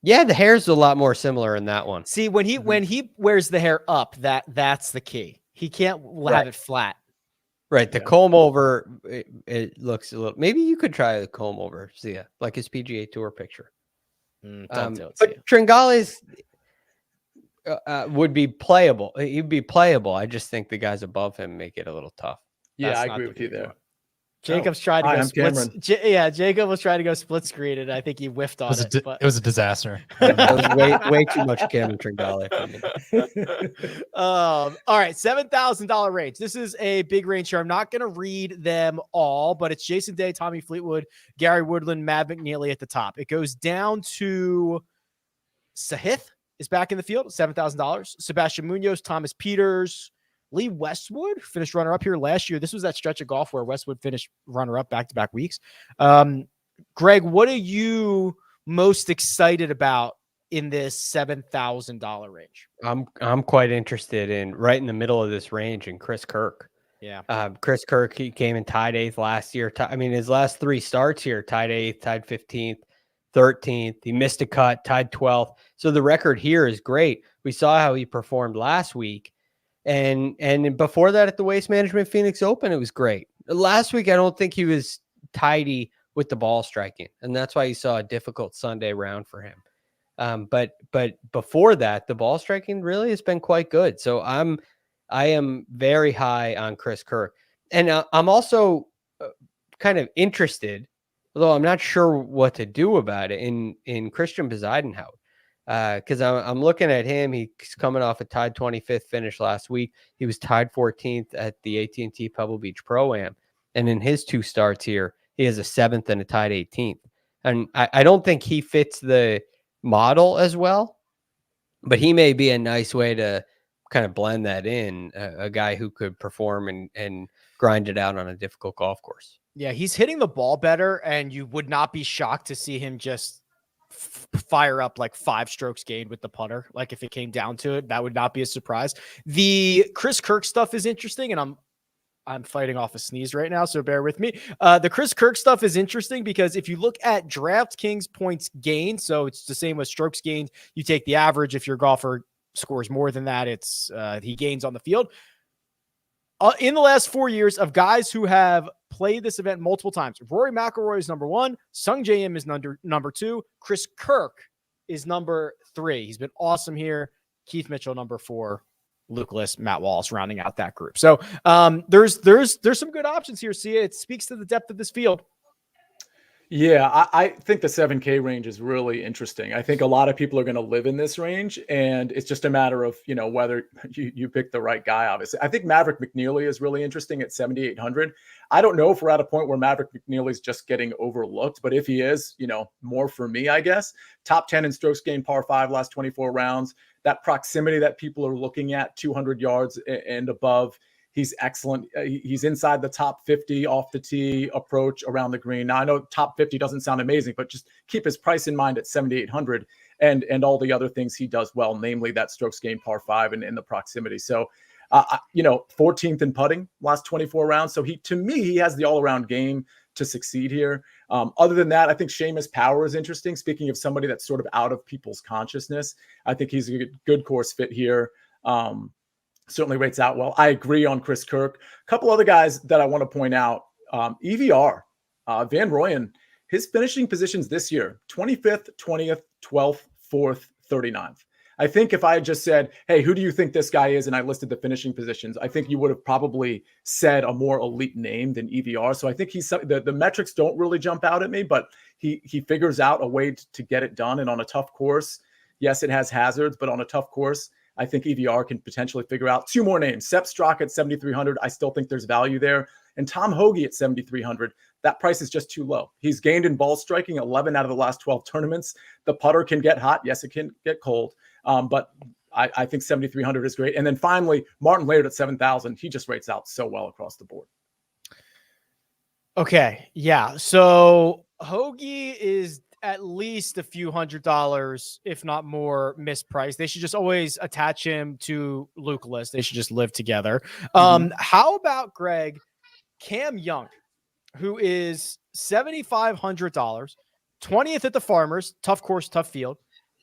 Yeah, the hair's a lot more similar in that one. See, when he wears the hair up, that's the key. He can't have it flat. Right. The comb over, it looks a little. Maybe you could try the comb over, Sia, like his PGA Tour picture. But Tringale's would be playable. He'd be playable. I just think the guys above him make it a little tough. Yeah, I agree with you there. Jacob's trying to hi, go I'm Cameron. Jacob was trying to go split screen, and I think he whiffed on it. It was a disaster. That was way too much Cameron Tringale for me. All right, $7,000 range. This is a big range here. I'm not going to read them all, but it's Jason Day, Tommy Fleetwood, Gary Woodland, Matt McNeely at the top. It goes down to Sahith is back in the field, $7,000. Sebastian Munoz, Thomas Peters, Lee Westwood finished runner-up here last year. This was that stretch of golf where Westwood finished runner-up back-to-back weeks. Greg, what are you most excited about in this $7,000 range? I'm quite interested in right in the middle of this range in Chris Kirk. Yeah. Chris Kirk, he came and tied 8th last year. His last 3 starts here, tied 8th, tied 15th, 13th. He missed a cut, tied 12th. So the record here is great. We saw how he performed last week. And before that at the Waste Management Phoenix Open, it was great. Last week, I don't think he was tidy with the ball striking. And that's why you saw a difficult Sunday round for him. But before that, the ball striking really has been quite good. So I am very high on Chris Kirk. And I'm also kind of interested, although I'm not sure what to do about it, in Christian Bezuidenhout. Because I'm looking at him. He's coming off a tied 25th finish last week. He was tied 14th at the AT&T Pebble Beach Pro-Am. And in his 2 starts here, he has a 7th and a tied 18th. And I don't think he fits the model as well, but he may be a nice way to kind of blend that in, a guy who could perform and grind it out on a difficult golf course. Yeah, he's hitting the ball better, and you would not be shocked to see him just fire up like 5 strokes gained with the putter. Like if it came down to it, that would not be a surprise. The Chris Kirk stuff is interesting, and I'm fighting off a sneeze right now, so bear with me. The Chris Kirk stuff is interesting because if you look at DraftKings points gained, so it's the same as strokes gained. You take the average. If your golfer scores more than that, it's he gains on the field. In the last 4 years of guys who have played this event multiple times, Rory McIlroy is number 1, Sung J M is number 2, Chris Kirk is number 3. He's been awesome here. Keith Mitchell number 4, Luke List, Matt Wallace rounding out that group. So there's some good options here. See, it speaks to the depth of this field. Yeah, I think the 7K range is really interesting. I think a lot of people are going to live in this range, and it's just a matter of, whether you pick the right guy, obviously. I think Maverick McNeely is really interesting at 7,800. I don't know if we're at a point where Maverick McNeely is just getting overlooked, but if he is, more for me, I guess. Top 10 in strokes gained par 5 last 24 rounds. That proximity that people are looking at, 200 yards and above. He's excellent. He's inside the top 50 off the tee approach around the green. Now, I know top 50 doesn't sound amazing, but just keep his price in mind at 7,800 and all the other things he does well, namely that strokes gained par 5 and the proximity. So, 14th in putting last 24 rounds. So to me, he has the all-around game to succeed here. Other than that, I think Seamus Power is interesting. Speaking of somebody that's sort of out of people's consciousness, I think he's a good course fit here. Certainly rates out well. I agree on Chris Kirk. A couple other guys that I want to point out. EVR, Van Rooyen, his finishing positions this year, 25th, 20th, 12th, 4th, 39th. I think if I had just said, hey, who do you think this guy is? And I listed the finishing positions, I think you would have probably said a more elite name than EVR. So I think the metrics don't really jump out at me, but he figures out a way to get it done. And on a tough course, yes, it has hazards, but on a tough course, I think EVR can potentially figure out 2 more names. Sepp Straka at 7,300. I still think there's value there. And Tom Hoge at 7,300. That price is just too low. He's gained in ball striking 11 out of the last 12 tournaments. The putter can get hot. Yes, it can get cold. But I think 7,300 is great. And then finally, Martin Laird at 7,000. He just rates out so well across the board. Okay. Yeah. So Hoge is at least a few $100s, if not more, mispriced. They should just always attach him to Luke List. They should just live together. How about Greg, Cam Young, who is $7,500, 20th at the Farmers, tough course, tough field,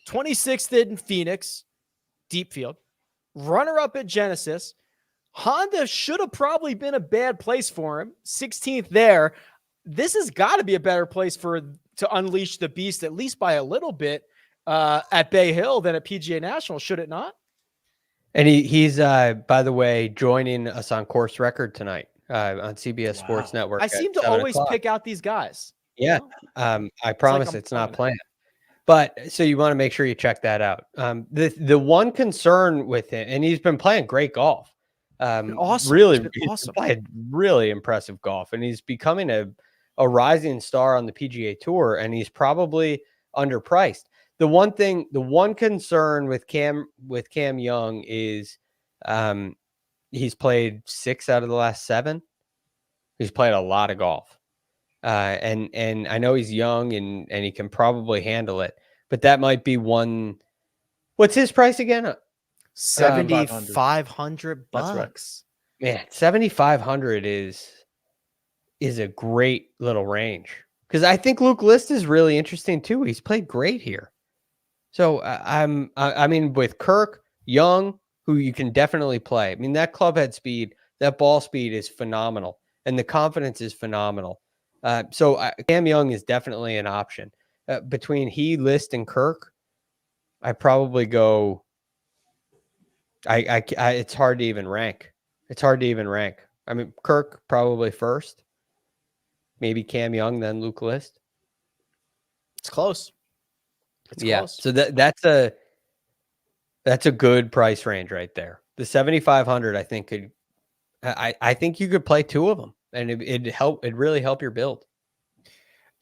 26th in Phoenix, deep field, runner-up at Genesis. Honda should have probably been a bad place for him, 16th there. This has got to be a better place to unleash the beast, at least by a little bit, at Bay Hill than at PGA National, should it not? And he's by the way, joining us on course record tonight. on CBS Sports Network. I at seem to 7 always o'clock. pick out these guys. Yeah. I promise I'm it's not playing planned. But so you want to make sure you check that out. The one concern with him, and he's been playing great golf. Awesome. Really, He's awesome. played really impressive golf, and he's becoming a rising star on the PGA Tour, and he's probably underpriced. The one concern with Cam Young is he's played 6 out of the last 7. He's played a lot of golf. And I know he's young and he can probably handle it, but that might be one. What's his price again? $7,500. That's right. Man, 7,500 is a great little range, because I think Luke List is really interesting too. He's played great here. So I mean, with Kirk, Young, who you can definitely play. I mean, that club head speed, that ball speed is phenomenal, and the confidence is phenomenal. So Cam Young is definitely an option. Between he, List, and Kirk, I probably go. It's hard to even rank. I mean, Kirk probably first, maybe Cam Young, then Luke List. It's close. It's close. So that's a good price range right there. The 7,500, I think I think you could play 2 of them, and it'd really help your build.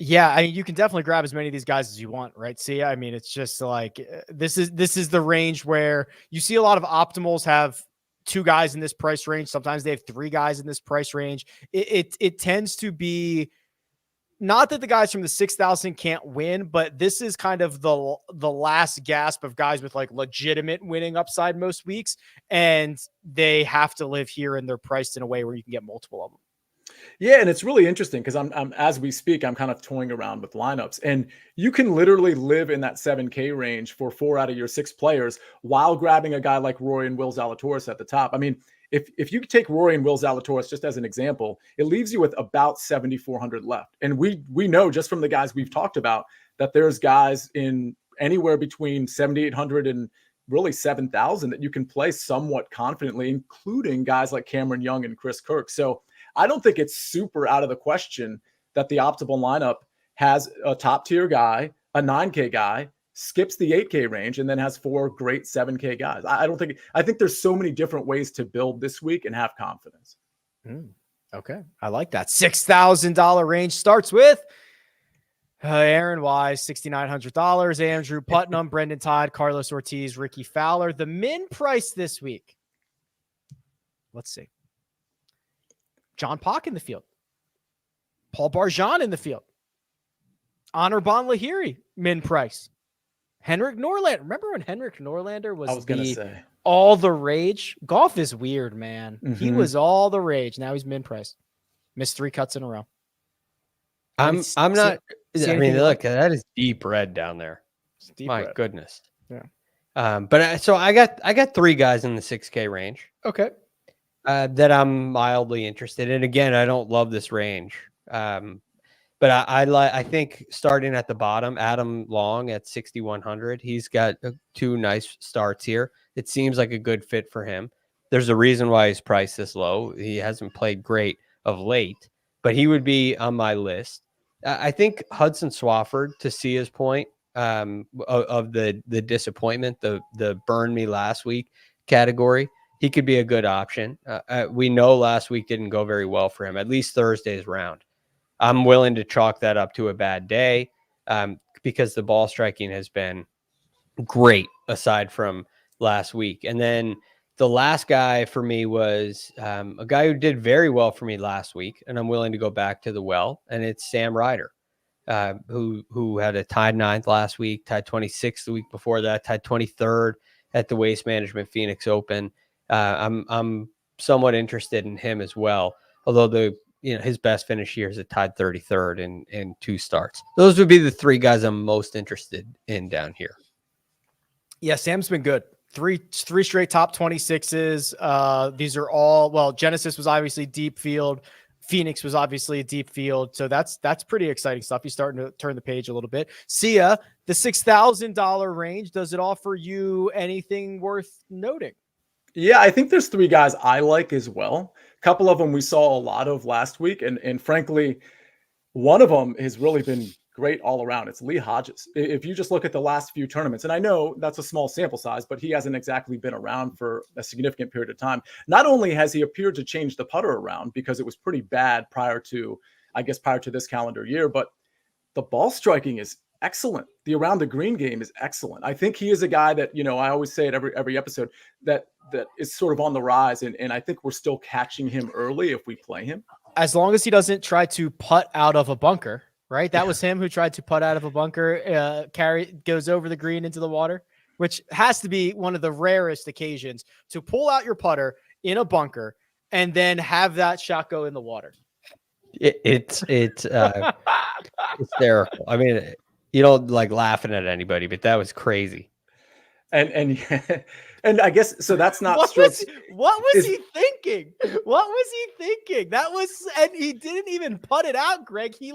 Yeah, I mean, you can definitely grab as many of these guys as you want, right? See, I mean, it's just like this is the range where you see a lot of optimals have 2 guys in this price range. Sometimes they have 3 guys in this price range. It tends to be not that the guys from the 6,000 can't win, but this is kind of the last gasp of guys with like legitimate winning upside most weeks, and they have to live here, and they're priced in a way where you can get multiple of them. Yeah, and it's really interesting because I'm as we speak, I'm kind of toying around with lineups, and you can literally live in that 7K range for 4 out of your 6 players while grabbing a guy like Rory and Will Zalatoris at the top. I mean, if you take Rory and Will Zalatoris just as an example, it leaves you with about 7,400 left, and we know just from the guys we've talked about that there's guys in anywhere between 7,800 and really 7,000 that you can play somewhat confidently, including guys like Cameron Young and Chris Kirk. So I don't think it's super out of the question that the optimal lineup has a top tier guy, a 9K guy, skips the 8K range, and then has 4 great 7K guys. I think there's so many different ways to build this week and have confidence. Okay. I like that. $6,000 range starts with Aaron Wise, $6,900, Andrew Putnam, Brendan Todd, Carlos Ortiz, Ricky Fowler. The min price this week. Let's see. John Pock in the field. Paul Barjon in the field. Anirban Lahiri, min price. Henrik Norlander. Remember when Henrik Norlander was all the rage? Golf is weird, man. Mm-hmm. He was all the rage. Now he's min price. Missed 3 cuts in a row. I'm not. I mean, look, that is deep red down there. My red. Goodness. Yeah. But so I got 3 guys in the 6K range. Okay. That I'm mildly interested in. Again, I don't love this range. But I think starting at the bottom, Adam Long at 6,100. He's got 2 nice starts here. It seems like a good fit for him. There's a reason why he's priced this low. He hasn't played great of late, but he would be on my list. I think Hudson Swafford, to see his point of the disappointment, the burn me last week category, he could be a good option. We know last week didn't go very well for him, at least Thursday's round. I'm willing to chalk that up to a bad day because the ball striking has been great aside from last week. And then the last guy for me was a guy who did very well for me last week, and I'm willing to go back to the well, and it's Sam Ryder, who had a tied 9th last week, tied 26th the week before that, tied 23rd at the Waste Management Phoenix Open. I'm somewhat interested in him as well, although his best finish here is a tied 33rd in 2 starts. Those would be the 3 guys I'm most interested in down here. Yeah, Sam's been good. 3 straight top 26s. These are all, well, Genesis was obviously deep field. Phoenix was obviously a deep field. So that's pretty exciting stuff. He's starting to turn the page a little bit. Sia, the $6,000 range, does it offer you anything worth noting? Yeah, I think there's 3 guys I like as well. couple of them we saw a lot of last week, and frankly, one of them has really been great all around. It's Lee Hodges. If you just look at the last few tournaments, and I know that's a small sample size, but he hasn't exactly been around for a significant period of time. Not only has he appeared to change the putter around because it was pretty bad prior to this calendar year, but the ball striking is excellent. The around the green game is excellent. I think he is a guy that, I always say it every episode, that is sort of on the rise. And I think we're still catching him early if we play him. As long as he doesn't try to putt out of a bunker, right? That was him who tried to putt out of a bunker, goes over the green into the water, which has to be one of the rarest occasions to pull out your putter in a bunker and then have that shot go in the water. It's hysterical. I mean, you don't like laughing at anybody, but that was crazy. And I guess so. That's not what was he thinking? What was he thinking? That was, and he didn't even putt it out, Greg. He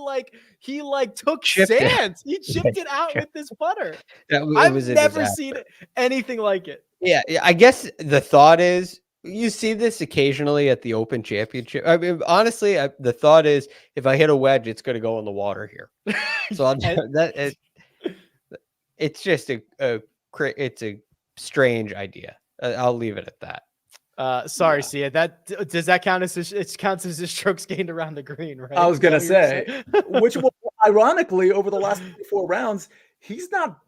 took sand. He chipped it out with his putter. I've never seen anything like it. Yeah, I guess the thought is you see this occasionally at the Open Championship. I mean, honestly, the thought is if I hit a wedge, it's going to go in the water here. So it's just it's a strange idea. I'll leave it at that. Sorry, Sia. Does that count as it counts as his strokes gained around the green, right? I was gonna say, which will, ironically, over the last 4 rounds, he's not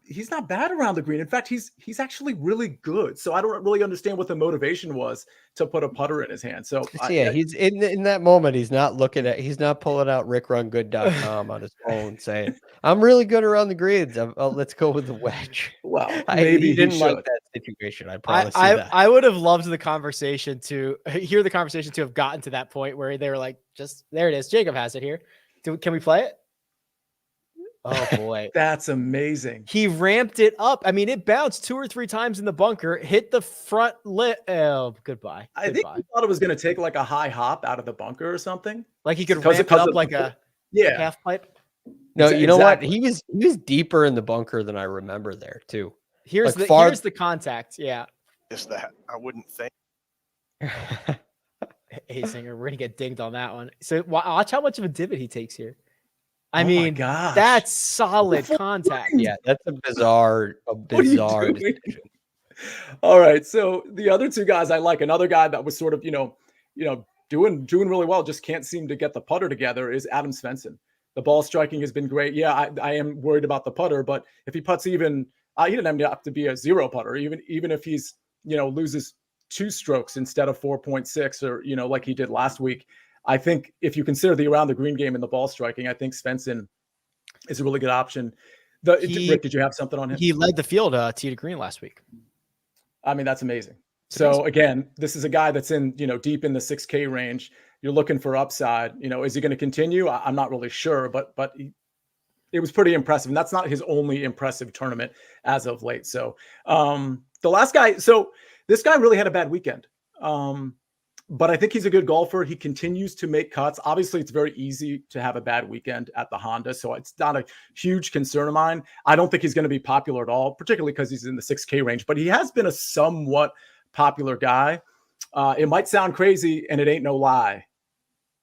bad around the green. In fact, he's actually really good. So I don't really understand what the motivation was to put a putter in his hand. So he's in that moment. He's not pulling out RickRunGood.com on his phone saying, "I'm really good around the greens. Let's go with the wedge." Well, maybe he didn't like that situation. I promise you that. I would have loved the conversation to have gotten to that point where they were like, "Just there it is. Jacob has it here. Can we play it?" Oh boy, that's amazing. He ramped it up. I mean, it bounced 2 or 3 times in the bunker, hit the front lip. Oh, goodbye. I think he thought it was going to take like a high hop out of the bunker or something. Like he could ramp it up like a half pipe. No, you know what? He was deeper in the bunker than I remember there too. Here's the contact. Yeah. Just that. I wouldn't think. Hey, Singer, we're gonna get dinged on that one. So watch how much of a divot he takes here. I mean, that's solid contact. Yeah, that's a bizarre decision. All right. So the other 2 guys I like, another guy that was sort of, doing really well, just can't seem to get the putter together, is Adam Svensson. The ball striking has been great. Yeah, I am worried about the putter, but if he putts even, he doesn't have to be a 0 putter, even if he's, loses 2 strokes instead of 4.6 or, like he did last week. I think if you consider the around the green game and the ball striking, I think Svensson is a really good option. Rick, did you have something on him? He led the field tee to green last week. I mean, that's amazing. So again, this is a guy that's in, deep in the 6K range. You're looking for upside. Is he going to continue? I'm not really sure, but it was pretty impressive. And that's not his only impressive tournament as of late. So the last guy, so this guy really had a bad weekend. But I think he's a good golfer. He continues to make cuts. Obviously, it's very easy to have a bad weekend at the Honda, so it's not a huge concern of mine. I don't think he's going to be popular at all, particularly because he's in the 6K range, but he has been a somewhat popular guy. It might sound crazy, and it ain't no lie.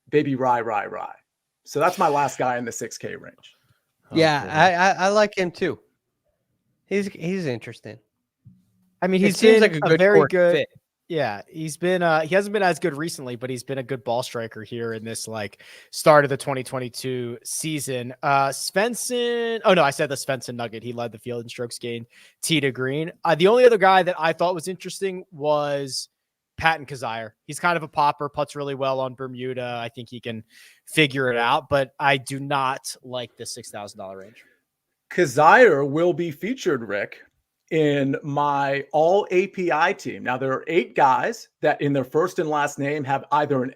Baby Rye. So that's my last guy in the 6K range. Yeah, I like him too. He's interesting. I mean, he seems like a very good fit. Yeah, he's been he hasn't been as good recently, but he's been a good ball striker here in this start of the 2022 season. Svensson, I said the Svensson Nugget. He led the field in strokes gained tee to green. The only other guy that I thought was interesting was Patton Kizzire. He's kind of a popper, putts really well on Bermuda. I think he can figure it out, but I do not like the $6,000 range. Kizzire will be featured, Rick, in my all API team. Now there are 8 guys that in their first and last name have either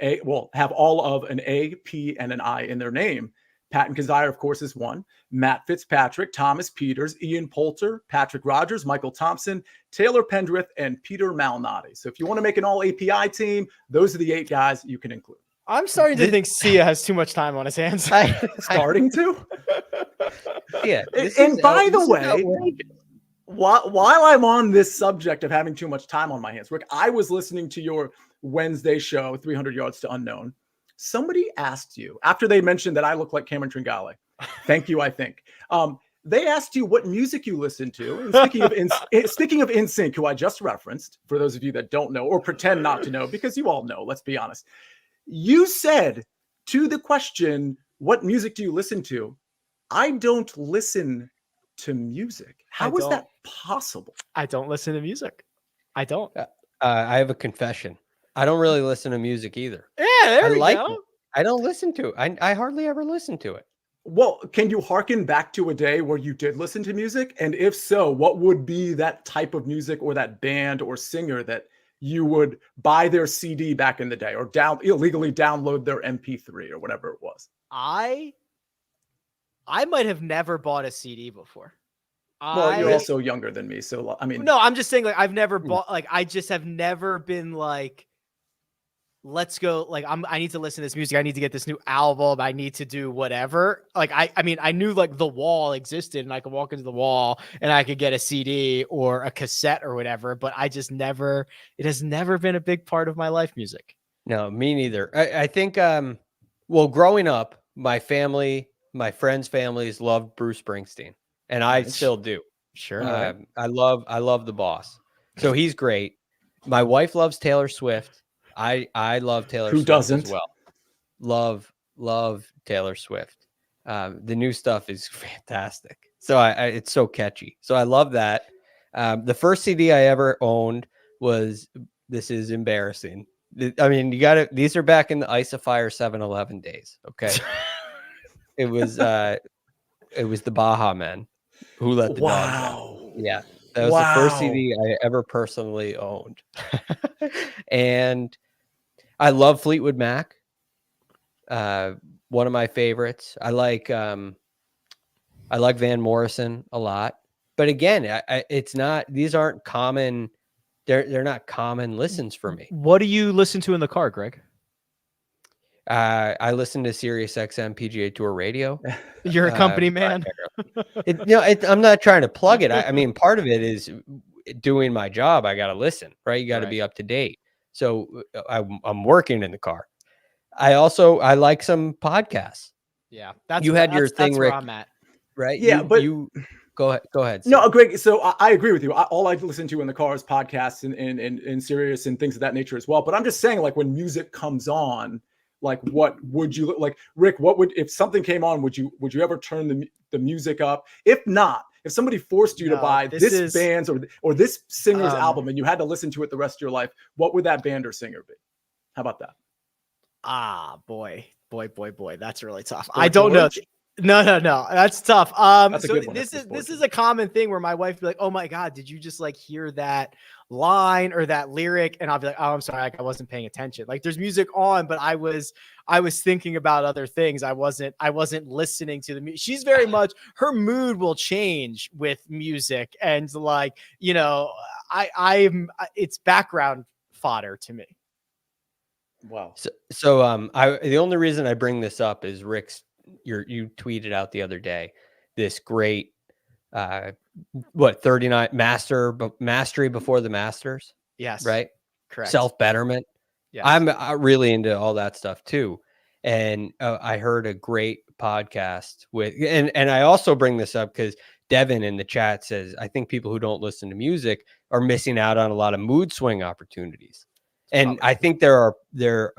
have all of an A, P, and an I in their name. Patton Kizzire, of course, is one. Matt Fitzpatrick, Thomas Peters, Ian Poulter, Patrick Rogers, Michael Thompson, Taylor Pendrith, and Peter Malnati. So if you want to make an all API team, those are the 8 guys you can include. I'm starting to think Sia has too much time on his hands. Starting to? Yeah. And by the way, while I'm on this subject of having too much time on my hands, Rick, I was listening to your Wednesday show, 300 Yards to Unknown, somebody asked you, after they mentioned that I look like Cameron Tringale, thank you, I think. They asked you what music you listen to. And speaking of NSYNC, who I just referenced, for those of you that don't know or pretend not to know, because you all know, let's be honest. You said to the question, what music do you listen to? I don't listen to music. How is that possible? I don't listen to music. I don't. I have a confession. I don't really listen to music either. Yeah, there we go. It. I don't listen to it. I hardly ever listen to it. Well, can you hearken back to a day where you did listen to music? And if so, what would be that type of music or that band or singer that you would buy their CD back in the day or illegally download their MP3 or whatever it was? I might have never bought a CD before. Well, you're also younger than me. So, I mean, no, I'm just saying, like, I've never bought, like, I just have never been like, let's go, like, I need to listen to this music. I need to get this new album. I need to do whatever. Like, I mean, I knew like The Wall existed and I could walk into The Wall and I could get a CD or a cassette or whatever, but I just never, it has never been a big part of my life, music. No, me neither. I think, well, growing up, my friends' families loved Bruce Springsteen, and I still do. Sure. I love the boss. So he's great. My wife loves Taylor Swift. I love Taylor Swift as well. Love Taylor Swift. The new stuff is fantastic. So it's so catchy. So I love that. The first CD I ever owned was, this is embarrassing. I mean, these are back in the Isofire 7-Eleven days. Okay. It was the Baja Men, Who Let the Dogs Out. Yeah. That was the first CD I ever personally owned. And I love Fleetwood Mac. One of my favorites. I like Van Morrison a lot. But again, it's not, these aren't common, they're not common listens for me. What do you listen to in the car, Greg? I listen to Sirius XM PGA Tour Radio. You're a company man. I'm not trying to plug it. I mean, part of it is doing my job. I got to listen, right? You got to be up to date. So I'm working in the car. I like some podcasts. Yeah, that's your thing, that's Rick. where I'm at. Right? Yeah, but you go ahead. Sam. No, Greg. So I agree with you. All I listen to in the car is podcasts and Sirius and things of that nature as well. But I'm just saying, like, when music comes on, like, what would you like, Rick? If something came on, would you ever turn the music up? If not, if somebody forced you to buy this band's or this singer's album and you had to listen to it the rest of your life, what would that band or singer be? How about that? Boy, that's really tough. I don't know. No, that's tough. That's a good one. This is a common thing where my wife would be like, "Oh my God, did you just like hear that line or that lyric?" And I'll be like, "Oh, I'm sorry, like, I wasn't paying attention." Like, there's music on, but I was thinking about other things. I wasn't listening to the music. She's very much, her mood will change with music, and like, you know, it's background fodder to me. Wow. So the only reason I bring this up is Rick's. You tweeted out the other day this great 39 mastery before the Masters. Yes. Right. Correct. Self-betterment. Yes. I'm really into all that stuff too. And I heard a great podcast with, and I also bring this up because Devin in the chat says, I think people who don't listen to music are missing out on a lot of mood swing opportunities. And I think there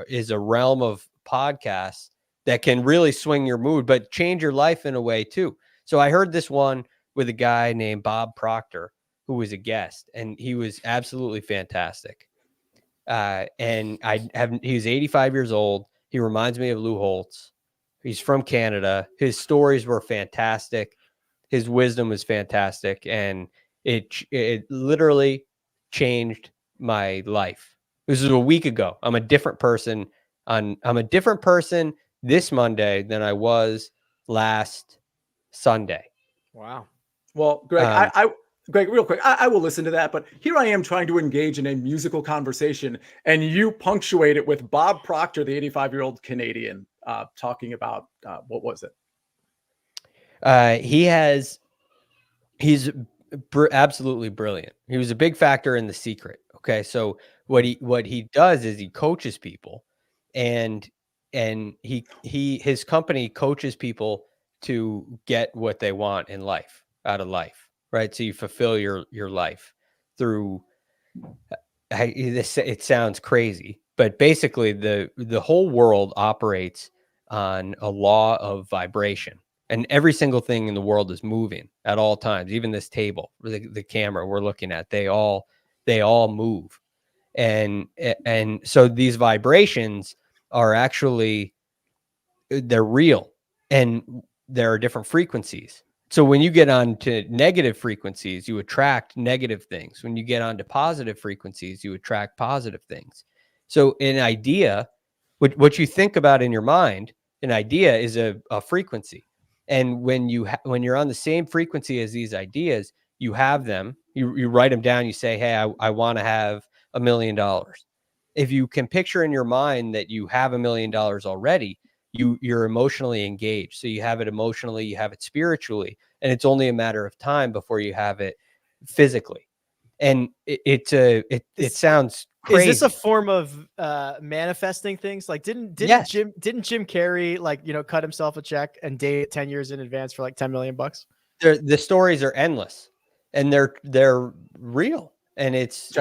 is a realm of podcasts that can really swing your mood, but change your life in a way too. So I heard this one with a guy named Bob Proctor, who was a guest, and he was absolutely fantastic. And he's 85 years old. He reminds me of Lou Holtz. He's from Canada. His stories were fantastic. His wisdom was fantastic. And it literally changed my life. This was a week ago. I'm a different person this Monday than I was last Sunday. Wow. Well, Greg, Greg, real quick, I will listen to that, but here I am trying to engage in a musical conversation, and you punctuate it with Bob Proctor, the 85-year-old Canadian, talking about what was it? absolutely brilliant. He was a big factor in The Secret. Okay, so what he does is he coaches people, and his company coaches people to get what they want in life, out of life, right? So you fulfill your life through. It sounds crazy, but basically the whole world operates on a law of vibration, and every single thing in the world is moving at all times. Even this table, the camera we're looking at, they all move. And so these vibrations are actually, they're real, and there are different frequencies. So when you get on to negative frequencies, you attract negative things. When you get onto positive frequencies, you attract positive things. So an idea, what you think about in your mind, an idea is a frequency. And when you're on the same frequency as these ideas, you have them, you write them down, you say, hey, I want to have $1 million. If you can picture in your mind that you have $1 million already, you're emotionally engaged. So you have it emotionally, you have it spiritually, and it's only a matter of time before you have it physically. And it sounds crazy. Is this a form of manifesting things? Like didn't Yes. Jim Carrey, like, cut himself a check and date it 10 years in advance for like $10 million? The stories are endless, and they're real, and it's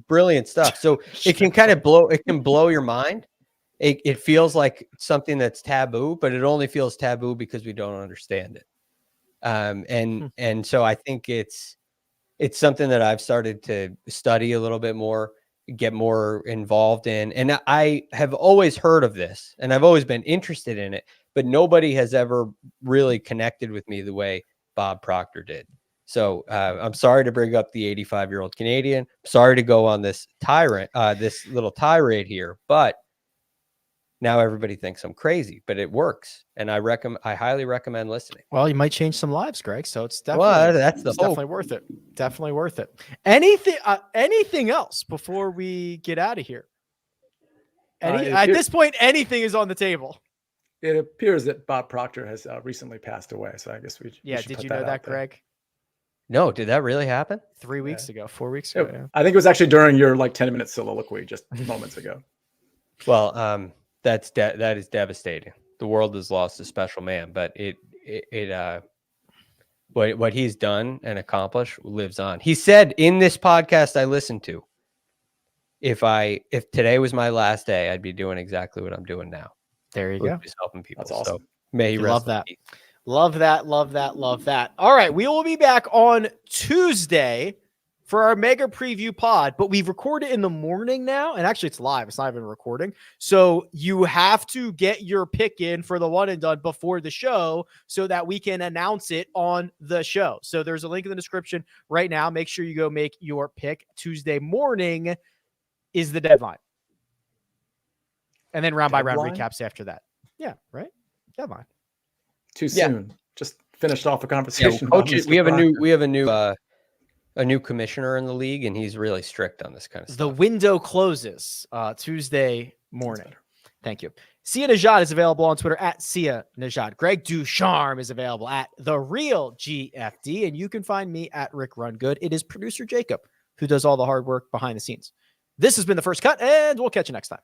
brilliant stuff. So it can kind of blow your mind. It feels like something that's taboo, but it only feels taboo because we don't understand it. And so I think it's something that I've started to study a little bit more, get more involved in. And I have always heard of this, and I've always been interested in it, but nobody has ever really connected with me the way Bob Proctor did. So I'm sorry to bring up the 85-year-old Canadian. Sorry to go on this this little tirade here, but now everybody thinks I'm crazy, but it works, and I highly recommend listening. Well, you might change some lives, Greg. So it's definitely definitely worth it. Definitely worth it. Anything else before we get out of here? At this point, anything is on the table. It appears that Bob Proctor has recently passed away, so I guess we should Did put you know that, there. Greg? No, did that really happen? 3 weeks ago, 4 weeks ago. Yeah. I think it was actually during your 10-minute soliloquy just moments ago. Well, that is devastating. The world has lost a special man, but what he's done and accomplished lives on. He said in this podcast I listened to, if today was my last day, I'd be doing exactly what I'm doing now. There you go. Just helping people. That's awesome. So may he rest in peace. Love that. All right, we will be back on Tuesday for our mega preview pod, but we've recorded in the morning now, and actually it's live. It's not even recording. So you have to get your pick in for the one and done before the show so that we can announce it on the show. So there's a link in the description right now. Make sure you go make your pick. Tuesday morning is the deadline. And then round by round recaps after that. Yeah, right? Deadline. Too soon. Just finished off a conversation. We have a new commissioner in the league, and he's really strict on this kind of stuff. The window closes Tuesday morning. Thank you. Sia Nejad is available on Twitter at Sia Nejad. Greg DuCharme is available at The Real GFD, and you can find me at RickRunGood. It is producer Jacob who does all the hard work behind the scenes. This has been The First Cut, and we'll catch you next time.